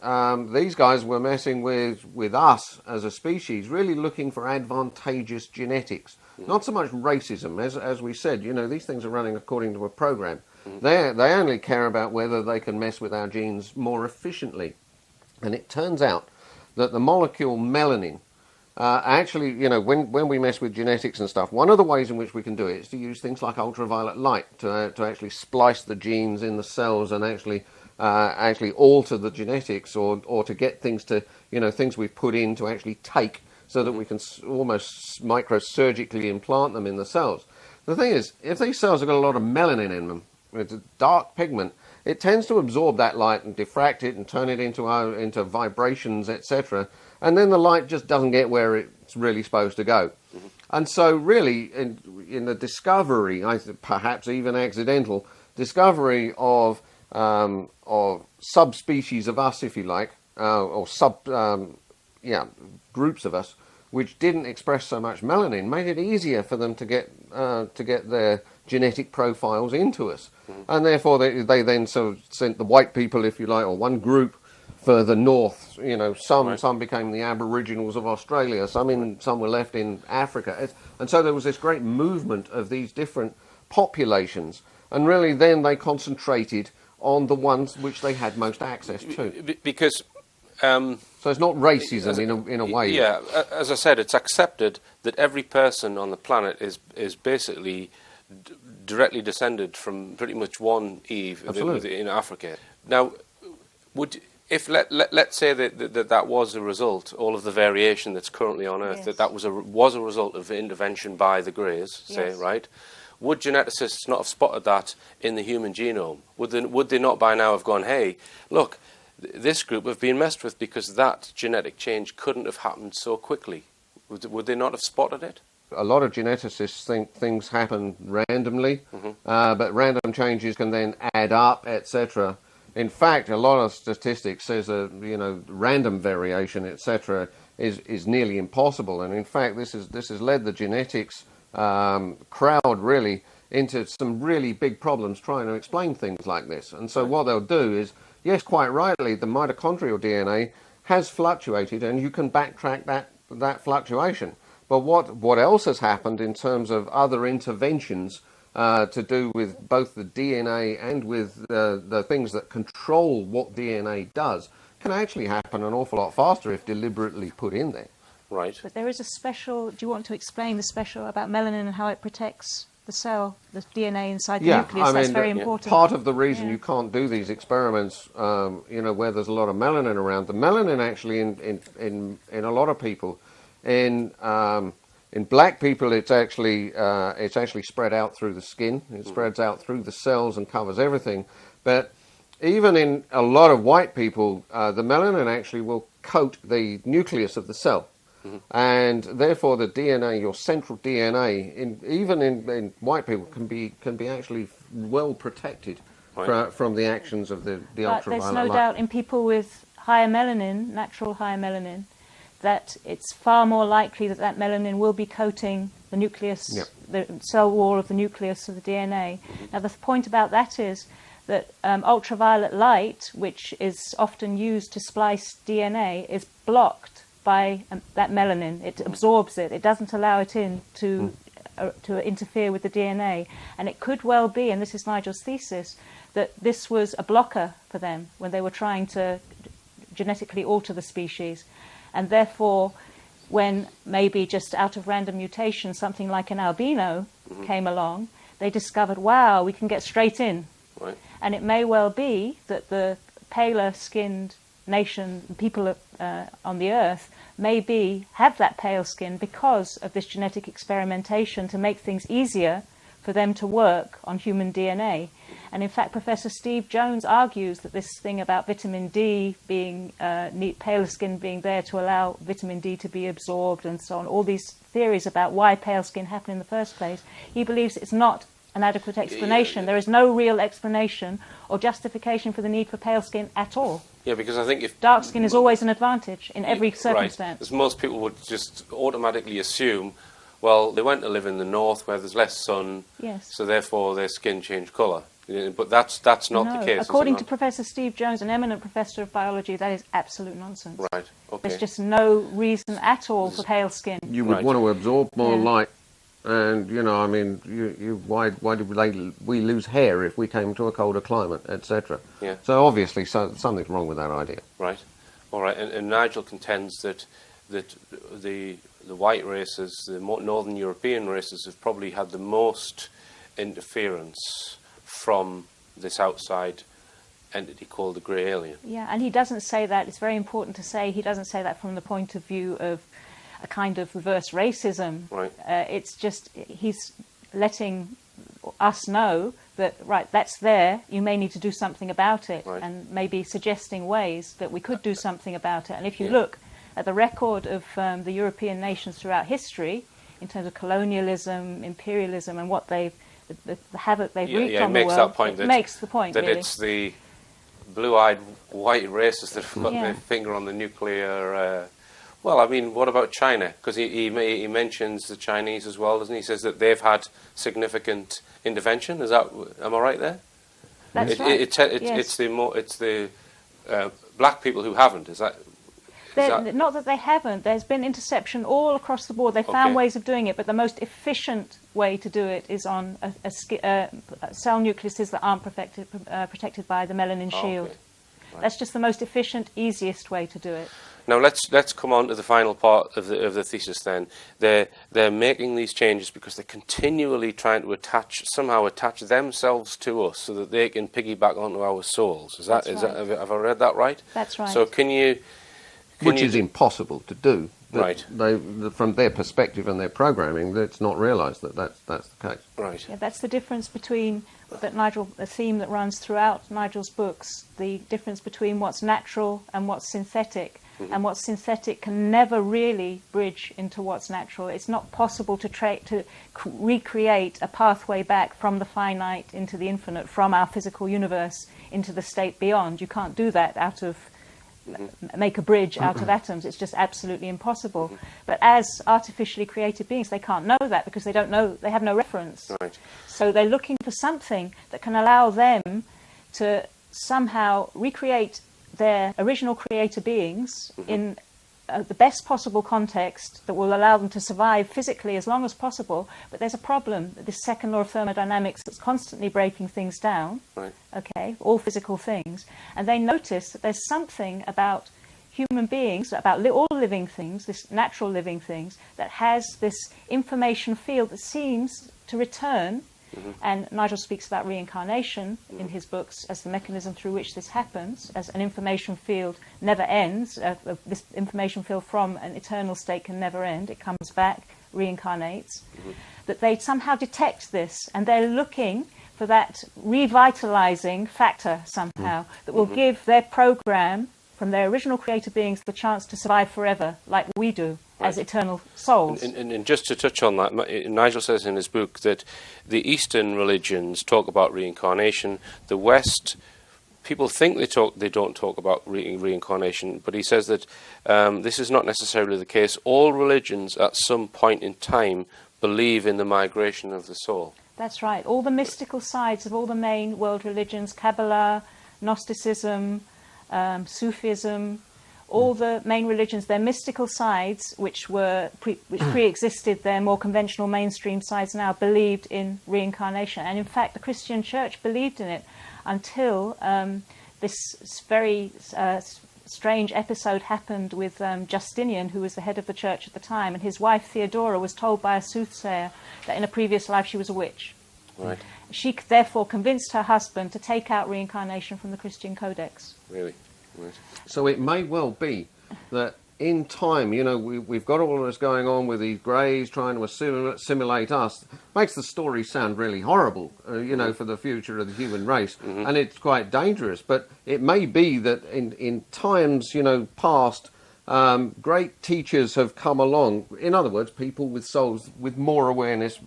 these guys were messing with us as a species, really looking for advantageous genetics. Not so much racism, as we said, these things are running according to a program. They only care about whether they can mess with our genes more efficiently. And it turns out that the molecule melanin actually, when we mess with genetics and stuff, one of the ways in which we can do it is to use things like ultraviolet light to actually splice the genes in the cells and actually alter the genetics, or to get things to, things we've put in to actually take, so that we can almost microsurgically implant them in the cells. The thing is, if these cells have got a lot of melanin in them, it's a dark pigment, it tends to absorb that light and diffract it and turn it into vibrations, etc. And then the light just doesn't get where it's really supposed to go. Mm-hmm. And so really, in the discovery, perhaps even accidental, discovery of subspecies of us, if you like, or groups of us, which didn't express so much melanin, made it easier for them to get their genetic profiles into us. Mm-hmm. And therefore they then sort of sent the white people, if you like, or one group further north. Some became the Aboriginals of Australia, some were left in Africa. And so there was this great movement of these different populations, and really then they concentrated on the ones which they had most access to. Because so it's not racism in a way. Yeah, as I said, it's accepted that every person on the planet is basically directly descended from pretty much one Eve in Africa. Now, let's say that was a result, all of the variation that's currently on Earth, yes, that was a result of intervention by the Greys, say, yes, right? Would geneticists not have spotted that in the human genome? Would they not by now have gone, hey, look, this group have been messed with because that genetic change couldn't have happened so quickly? Would they not have spotted it? A lot of geneticists think things happen randomly, mm-hmm, but random changes can then add up, etc. In fact, a lot of statistics says random variation, etc., is nearly impossible. And in fact, this has led the genetics crowd really into some really big problems trying to explain things like this. And so what they'll do is, yes, quite rightly, the mitochondrial DNA has fluctuated, and you can backtrack that fluctuation. But what else has happened in terms of other interventions to do with both the DNA and with the things that control what DNA does can actually happen an awful lot faster if deliberately put in there. Right. But there is a special... Do you want to explain the special about melanin and how it protects the cell, the DNA inside the nucleus? That's very important. Part of the reason you can't do these experiments, where there's a lot of melanin around, the melanin actually in a lot of people, in black people, it's actually spread out through the skin. It spreads out through the cells and covers everything. But even in a lot of white people, the melanin actually will coat the nucleus of the cell. Mm-hmm. And therefore the DNA, your central DNA, even in white people, can be actually well protected from the actions of the ultraviolet light. There's no doubt in people with higher melanin, natural higher melanin, that it's far more likely that melanin will be coating the nucleus, yep, the cell wall of the nucleus of the DNA. Now the point about that is that ultraviolet light, which is often used to splice DNA, is blocked by that melanin. It absorbs it. It doesn't allow it in to interfere with the DNA. And it could well be, and this is Nigel's thesis, that this was a blocker for them when they were trying to genetically alter the species. And therefore, when maybe just out of random mutation, something like an albino came along, they discovered, wow, we can get straight in. Right. And it may well be that the paler-skinned nation, people on the Earth, have that pale skin because of this genetic experimentation to make things easier for them to work on human DNA. And in fact, Professor Steve Jones argues that this thing about vitamin D being, pale skin being there to allow vitamin D to be absorbed and so on, all these theories about why pale skin happened in the first place, he believes it's not an adequate explanation. There is no real explanation or justification for the need for pale skin at all. Yeah, because I think if... Dark skin is always an advantage in every circumstance. Right. Because most people would just automatically assume, well, they went to live in the north where there's less sun, yes, so therefore their skin changed colour. But that's not the case. According to Professor Steve Jones, an eminent professor of biology, that is absolute nonsense. Right, okay. There's just no reason at all for pale skin. You would want to absorb more light. And, why did we lose hair if we came to a colder climate, etc.? Yeah. So obviously something's wrong with that idea. Right. All right. And Nigel contends that that the white races, the northern European races, have probably had the most interference from this outside entity called the grey alien. Yeah, and he doesn't say that. It's very important to say he doesn't say that from the point of view of a kind of reverse racism. Right. It's just he's letting us know that, right, that's there, you may need to do something about it, right. and maybe suggesting ways that we could do something about it. And if you Yeah. look at the record of the European nations throughout history, in terms of colonialism, imperialism, and what the havoc they've wreaked on the world, it makes the point that really. It's the blue-eyed white races that have got Yeah. their finger on the nuclear. Well, I mean, what about China? Because he mentions the Chinese as well, doesn't he? He says that they've had significant intervention. Am I right there? That's right. It's the black people who haven't. Is that? Not that they haven't. There's been interception all across the board. They found ways of doing it, but the most efficient way to do it is on cell nucleuses that aren't protected by the melanin shield. Okay. Right. That's just the most efficient, easiest way to do it. Now let's come on to the final part of the thesis. Then they're making these changes because they're continually trying to somehow attach themselves to us so that they can piggyback onto our souls. Have I read that right? That's right. So which is impossible to do. Right. From their perspective and their programming, it's not realised that that's the case. Right. Yeah, that's the difference between the theme that runs throughout Nigel's books. The difference between what's natural and what's synthetic. Mm-hmm. And what's synthetic can never really bridge into what's natural. It's not possible to recreate a pathway back from the finite into the infinite, from our physical universe into the state beyond. You can't do that make a bridge out of atoms. It's just absolutely impossible. But as artificially created beings, they can't know that because they have no reference. Right. So they're looking for something that can allow them to somehow recreate their original creator beings in the best possible context that will allow them to survive physically as long as possible. But there's a problem, this second law of thermodynamics that's constantly breaking things down, Right. okay, all physical things. And they notice that there's something about human beings, about all living things, this natural living things, that has this information field that seems to return. And Nigel speaks about reincarnation in his books as the mechanism through which this happens, as an information field never ends. This information field from an eternal state can never end. It comes back, reincarnates. That they somehow detect this, and they're looking for that revitalizing factor somehow that will give their program from their original creator beings the chance to survive forever, like we do. Right. As eternal souls. And just to touch on that, Nigel says in his book that the Eastern religions talk about reincarnation. The West, people think they don't talk about reincarnation, but he says that this is not necessarily the case. All religions at some point in time believe in the migration of the soul. That's right. All the mystical sides of all the main world religions, Kabbalah, Gnosticism, Sufism, all the main religions, their mystical sides, which pre-existed their more conventional mainstream sides now, believed in reincarnation. And in fact, the Christian church believed in it until this very strange episode happened with Justinian, who was the head of the church at the time, and his wife Theodora was told by a soothsayer that in a previous life she was a witch. Right. She therefore convinced her husband to take out reincarnation from the Christian Codex. Really? Right. So it may well be that in time, we've got all of this going on with these greys trying to assimilate us. Makes the story sound really horrible, for the future of the human race. And it's quite dangerous. But it may be that in times, past, great teachers have come along. In other words, people with souls with more awareness,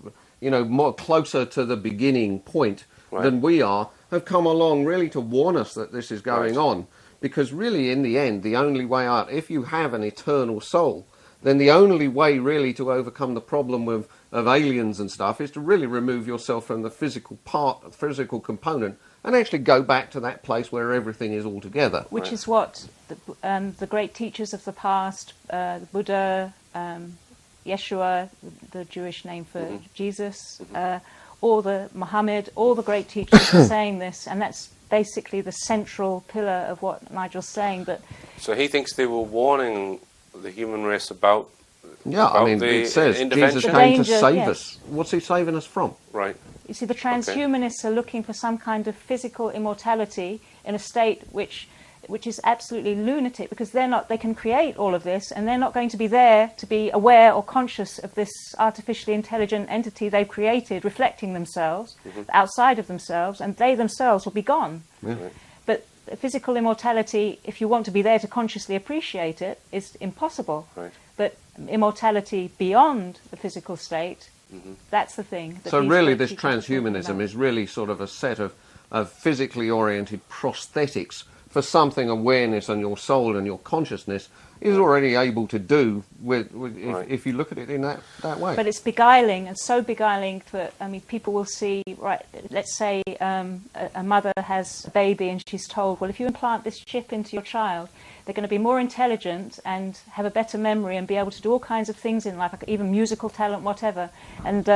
more closer to the beginning point than we are, have come along really to warn us that this is going on. Because really, in the end, the only way out, if you have an eternal soul, then the only way really to overcome the problem of aliens and stuff is to really remove yourself from the physical component and actually go back to that place where everything is all together. Which is what the great teachers of the past, the Buddha, Yeshua, the Jewish name for Jesus, or the Muhammad, all the great teachers are saying this, and that's basically the central pillar of what Nigel's saying. But so he thinks they were warning the human race about? Yeah, I about mean, the it says Jesus intervention? came to Danger, save yes. us. What's he saving us from? Right. You see, the transhumanists are looking for some kind of physical immortality in a state which is absolutely lunatic, because they can create all of this, and they're not going to be there to be aware or conscious of this artificially intelligent entity they've created, reflecting themselves outside of themselves, and they themselves will be gone. Yeah. But physical immortality, if you want to be there to consciously appreciate it, is impossible. Right. But immortality beyond the physical state, that's the thing. That So these really great this teachers are talking transhumanism about. is really sort of a set of physically oriented prosthetics for something awareness and your soul and your consciousness is already able to do if you look at it in that way. But it's beguiling, and so beguiling that, I mean, people will see, right, let's say a mother has a baby and she's told, well, if you implant this chip into your child, they're going to be more intelligent and have a better memory and be able to do all kinds of things in life, like even musical talent, whatever, and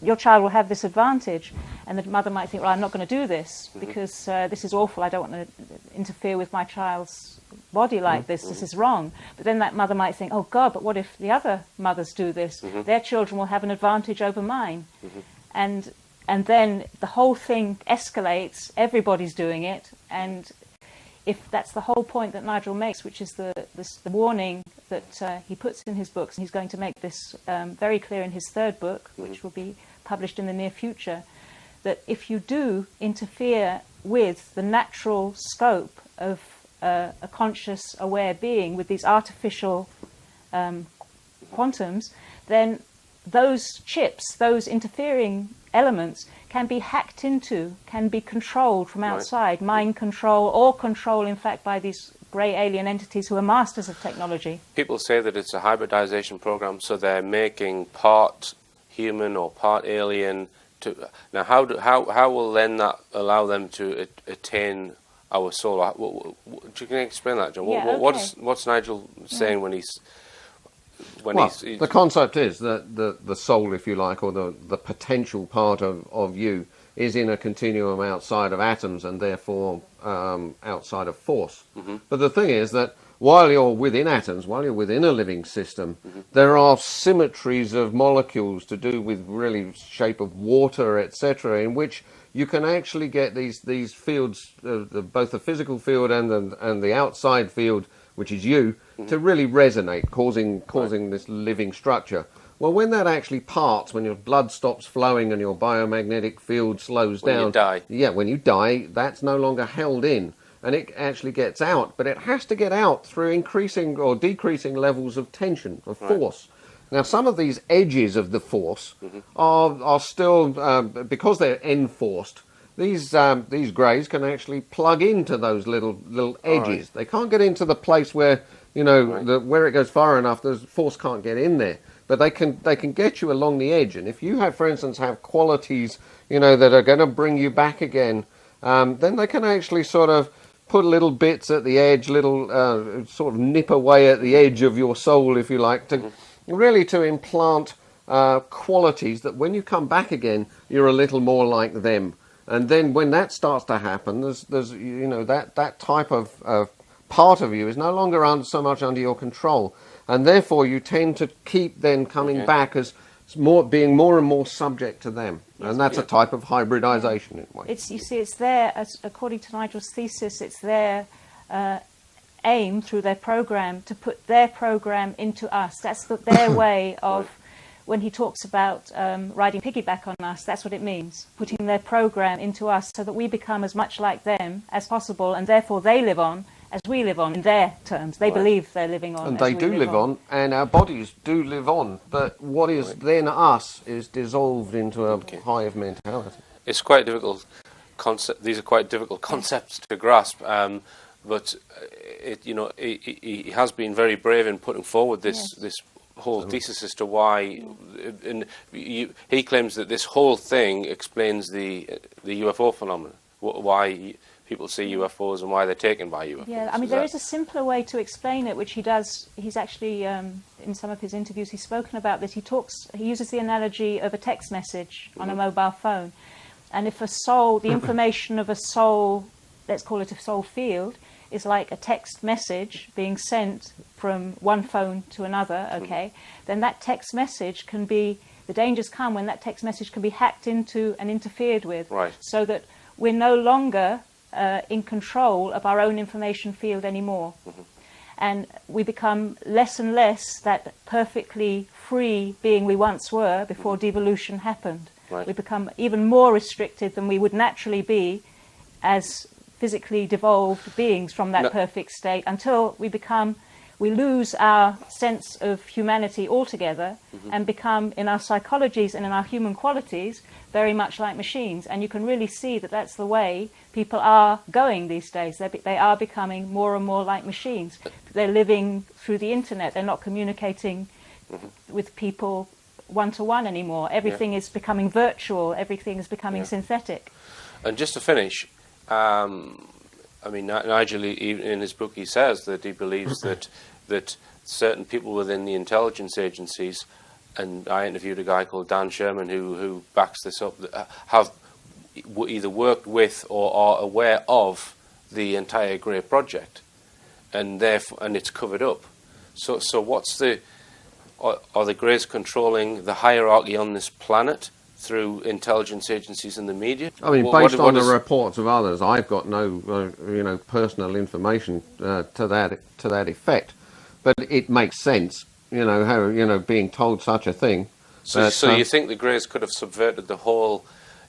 your child will have this advantage. And the mother might think, well, I'm not going to do this because this is awful, I don't want to interfere with my child's body like this is wrong. But then that mother might think, oh God, but what if the other mothers do this? Their children will have an advantage over mine. And then the whole thing escalates, everybody's doing it, and if that's the whole point that Nigel makes, which is the warning that he puts in his books, and he's going to make this very clear in his third book, which will be published in the near future, that if you do interfere with the natural scope of a conscious, aware being with these artificial quantums, then those chips, those interfering elements can be hacked into, can be controlled from outside, mind control, or control, in fact, by these grey alien entities who are masters of technology. People say that it's a hybridization program, so they're making part human or part alien. Now, how will then that allow them to attain our soul? You can explain that, John. Yeah, What's Nigel saying when he's the concept is that the soul, if you like, or the potential part of you is in a continuum outside of atoms and therefore outside of force. But the thing is that while you're within atoms, while you're within a living system, there are symmetries of molecules to do with really shape of water, etc., in which you can actually get these fields, both the physical field and the outside field, which is you, to really resonate, causing this living structure. Well, when that actually parts, when your blood stops flowing and your biomagnetic field slows down... When you die. Yeah, when you die, that's no longer held in, and it actually gets out. But it has to get out through increasing or decreasing levels of tension, of force. Now, some of these edges of the force are still, because they're enforced, these greys can actually plug into those little edges. They can't get into the place where, where it goes far enough, the force can't get in there. But they can get you along the edge. And if you have, for instance, have qualities, that are going to bring you back again, then they can actually sort of put little bits at the edge, little sort of nip away at the edge of your soul, if you like, to really to implant qualities that when you come back again, you're a little more like them. And then when that starts to happen, there's that type of part of you is no longer so much under your control. And therefore, you tend to keep then coming back as being more and more subject to them. And that's a type of hybridization in a way. It's their, according to Nigel's thesis, it's their aim through their program to put their program into us. That's their way of, when he talks about riding piggyback on us, that's what it means, putting their program into us so that we become as much like them as possible, and therefore they live on as we live on in their terms. They believe they're living on. And they do live on, and our bodies do live on. But what is then us is dissolved into a hive mentality. It's quite a difficult concept. These are quite difficult concepts to grasp. But he has been very brave in putting forward this whole thesis as to why. He claims that this whole thing explains the UFO phenomenon. Why people see UFOs and why they're taken by UFOs. Yeah, I mean, there is a simpler way to explain it, which he does. He's actually, in some of his interviews, he's spoken about this. He uses the analogy of a text message on a mobile phone. And if a soul, the information of a soul, let's call it a soul field, is like a text message being sent from one phone to another, okay, then that text message can be, the dangers come when that text message can be hacked into and interfered with, Right. so that we're no longer in control of our own information field anymore. And we become less and less that perfectly free being we once were before devolution happened. Right. We become even more restricted than we would naturally be as physically devolved beings from that No. perfect state, until we lose our sense of humanity altogether and become, in our psychologies and in our human qualities, very much like machines. And you can really see that that's the way people are going these days. They are becoming more and more like machines. They're living through the internet. They're not communicating with people one-to-one anymore. Everything is becoming virtual. Everything is becoming synthetic. And just to finish, I mean, Nigel, even in his book, he says that he believes that certain people within the intelligence agencies, and I interviewed a guy called Dan Sherman who backs this up, have either worked with or are aware of the entire Grey project, and therefore, and it's covered up. So what's are the Greys controlling the hierarchy on this planet through intelligence agencies and the media? I mean, based on the reports of others, I've got no, personal information to that effect. But it makes sense, how being told such a thing. So you think the Greys could have subverted the whole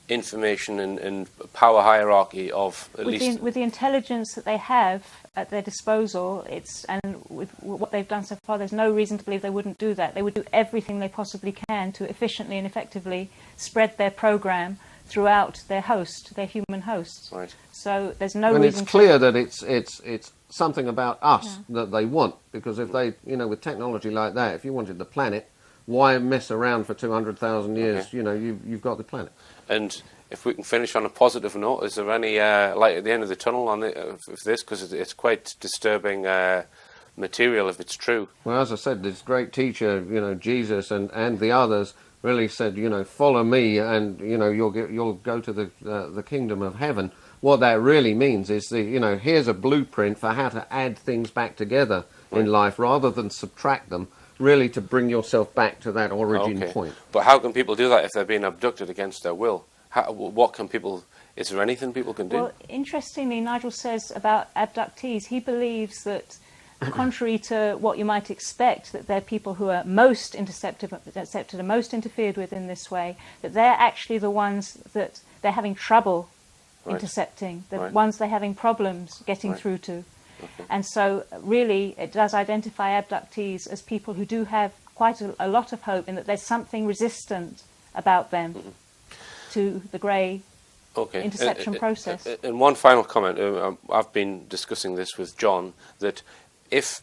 information and power hierarchy of at least with the intelligence that they have at their disposal, and with what they've done so far, there's no reason to believe they wouldn't do that. They would do everything they possibly can to efficiently and effectively spread their program throughout their human hosts. Right. So there's no and reason. And it's clear that it's something about us that they want, because if they, with technology like that, if you wanted the planet, why mess around for 200,000 years? Okay. You've got the planet. And if we can finish on a positive note, is there any light at the end of the tunnel on this? Because it's quite disturbing material if it's true. Well, as I said, this great teacher, Jesus and the others really said, follow me, and you'll go to the kingdom of heaven. What that really means is here's a blueprint for how to add things back together in life rather than subtract them. Really, to bring yourself back to that origin point. But how can people do that if they're being abducted against their will? What can people? Is there anything people can do? Well, interestingly, Nigel says about abductees, he believes that, contrary to what you might expect, that they're people who are most intercepted and most interfered with in this way, that they're actually the ones that they're having trouble intercepting, the ones they're having problems getting through to. Okay. And so, really, it does identify abductees as people who do have quite a lot of hope in that there's something resistant about them to the Grey interception process. And one final comment. I've been discussing this with John, that if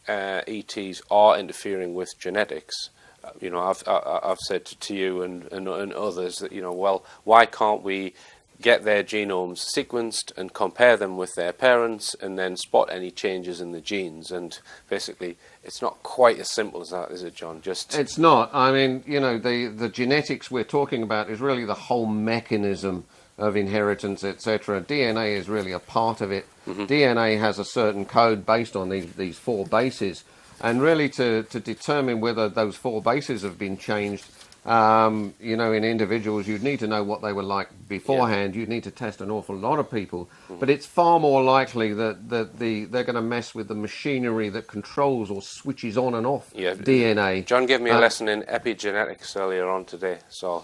ETs are interfering with genetics, I've said to you and others that, well, why can't we get their genomes sequenced and compare them with their parents and then spot any changes in the genes? And basically, it's not quite as simple as that, is it, John? It's not. I mean, the genetics we're talking about is really the whole mechanism of inheritance, etc. DNA is really a part of it. DNA has a certain code based on these four bases, and really to determine whether those four bases have been changed, in individuals, you'd need to know what they were like beforehand. You'd need to test an awful lot of people. But it's far more likely that they're going to mess with the machinery that controls or switches on and off DNA. John gave me a lesson in epigenetics earlier on today. So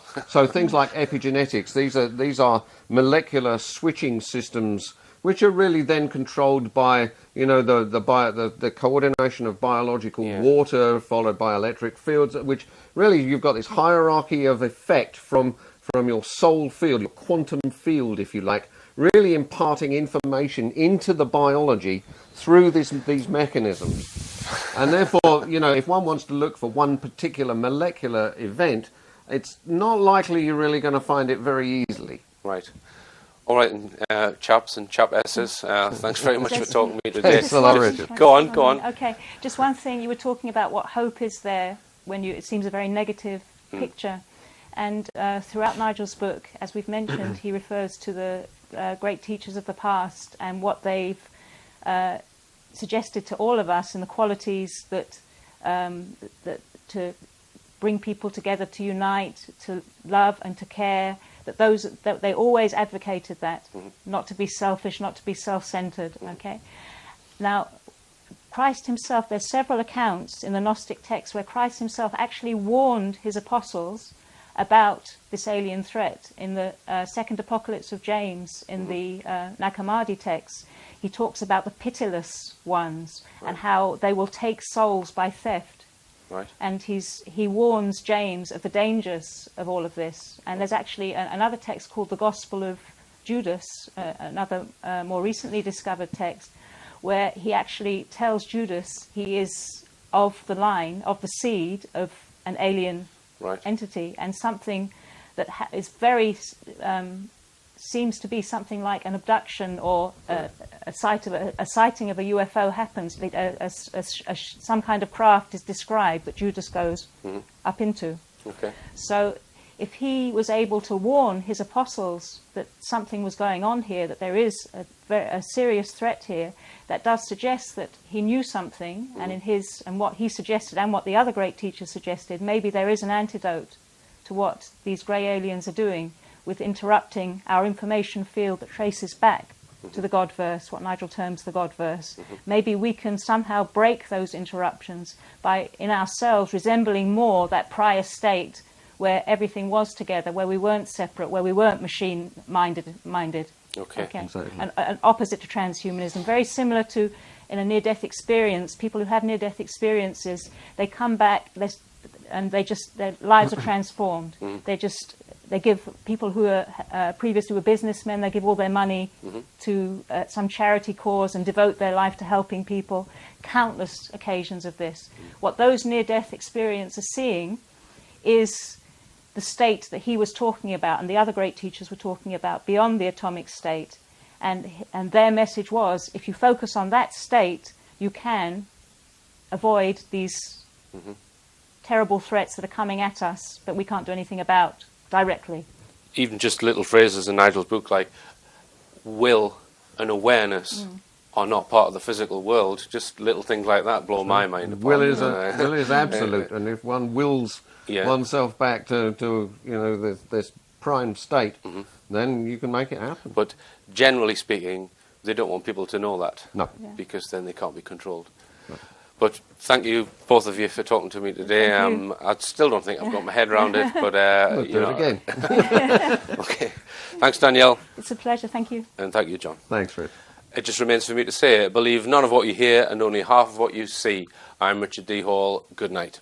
things like epigenetics, these are molecular switching systems which are really then controlled by, the coordination of biological water followed by electric fields, which really you've got this hierarchy of effect from your soul field, your quantum field, if you like, really imparting information into the biology through these mechanisms. And therefore, if one wants to look for one particular molecular event, it's not likely you're really going to find it very easily. Right. All right, chaps and chapesses, thanks very much for talking to me today. Thanks a lot, Richard. Go on. Okay, just one thing. You were talking about what hope is there when it seems a very negative picture. And throughout Nigel's book, as we've mentioned, he refers to the great teachers of the past and what they've suggested to all of us, and the qualities that to bring people together, to unite, to love and to care, that they always advocated that, not to be selfish, not to be self-centered. Okay. Now, Christ himself, there's several accounts in the Gnostic texts where Christ himself actually warned his apostles about this alien threat. In the second Apocalypse of James, in the Nag Hammadi text, he talks about the pitiless ones and how they will take souls by theft. Right. And he warns James of the dangers of all of this. And there's actually another text called the Gospel of Judas, another more recently discovered text, where he actually tells Judas he is of the line, of the seed of an alien entity, and something that is very seems to be something like an abduction or a sighting of a UFO happens. Some kind of craft is described that Judas goes up into. Okay. So if he was able to warn his apostles that something was going on here, that there is a serious threat here, that does suggest that he knew something, and what he suggested and what the other great teachers suggested, maybe there is an antidote to what these grey aliens are doing with interrupting our information field that traces back to the God verse, what Nigel terms the God verse. Maybe we can somehow break those interruptions by, in ourselves, resembling more that prior state where everything was together, where we weren't separate, where we weren't machine-minded. Okay. Exactly. An opposite to transhumanism, very similar to in a near-death experience. People who have near-death experiences, they come back and their lives are transformed. They give people who are previously were businessmen, they give all their money to some charity cause and devote their life to helping people. Countless occasions of this. What those near-death experiences are seeing is the state that he was talking about and the other great teachers were talking about, beyond the atomic state. And their message was, if you focus on that state, you can avoid these terrible threats that are coming at us, but we can't do anything about directly. Even just little phrases in Nigel's book like will and awareness are not part of the physical world. Just little things like that blow my mind. Will is absolute, and if one wills oneself back to this prime state, then you can make it happen. But generally speaking, they don't want people to know that. No. Because then they can't be controlled. No. But thank you, both of you, for talking to me today. I still don't think I've got my head around it, but we'll do it again. Okay. Thanks, Danielle. It's a pleasure. Thank you. And thank you, John. Thanks, Rich. It just remains for me to say, believe none of what you hear and only half of what you see. I'm Richard D. Hall. Good night.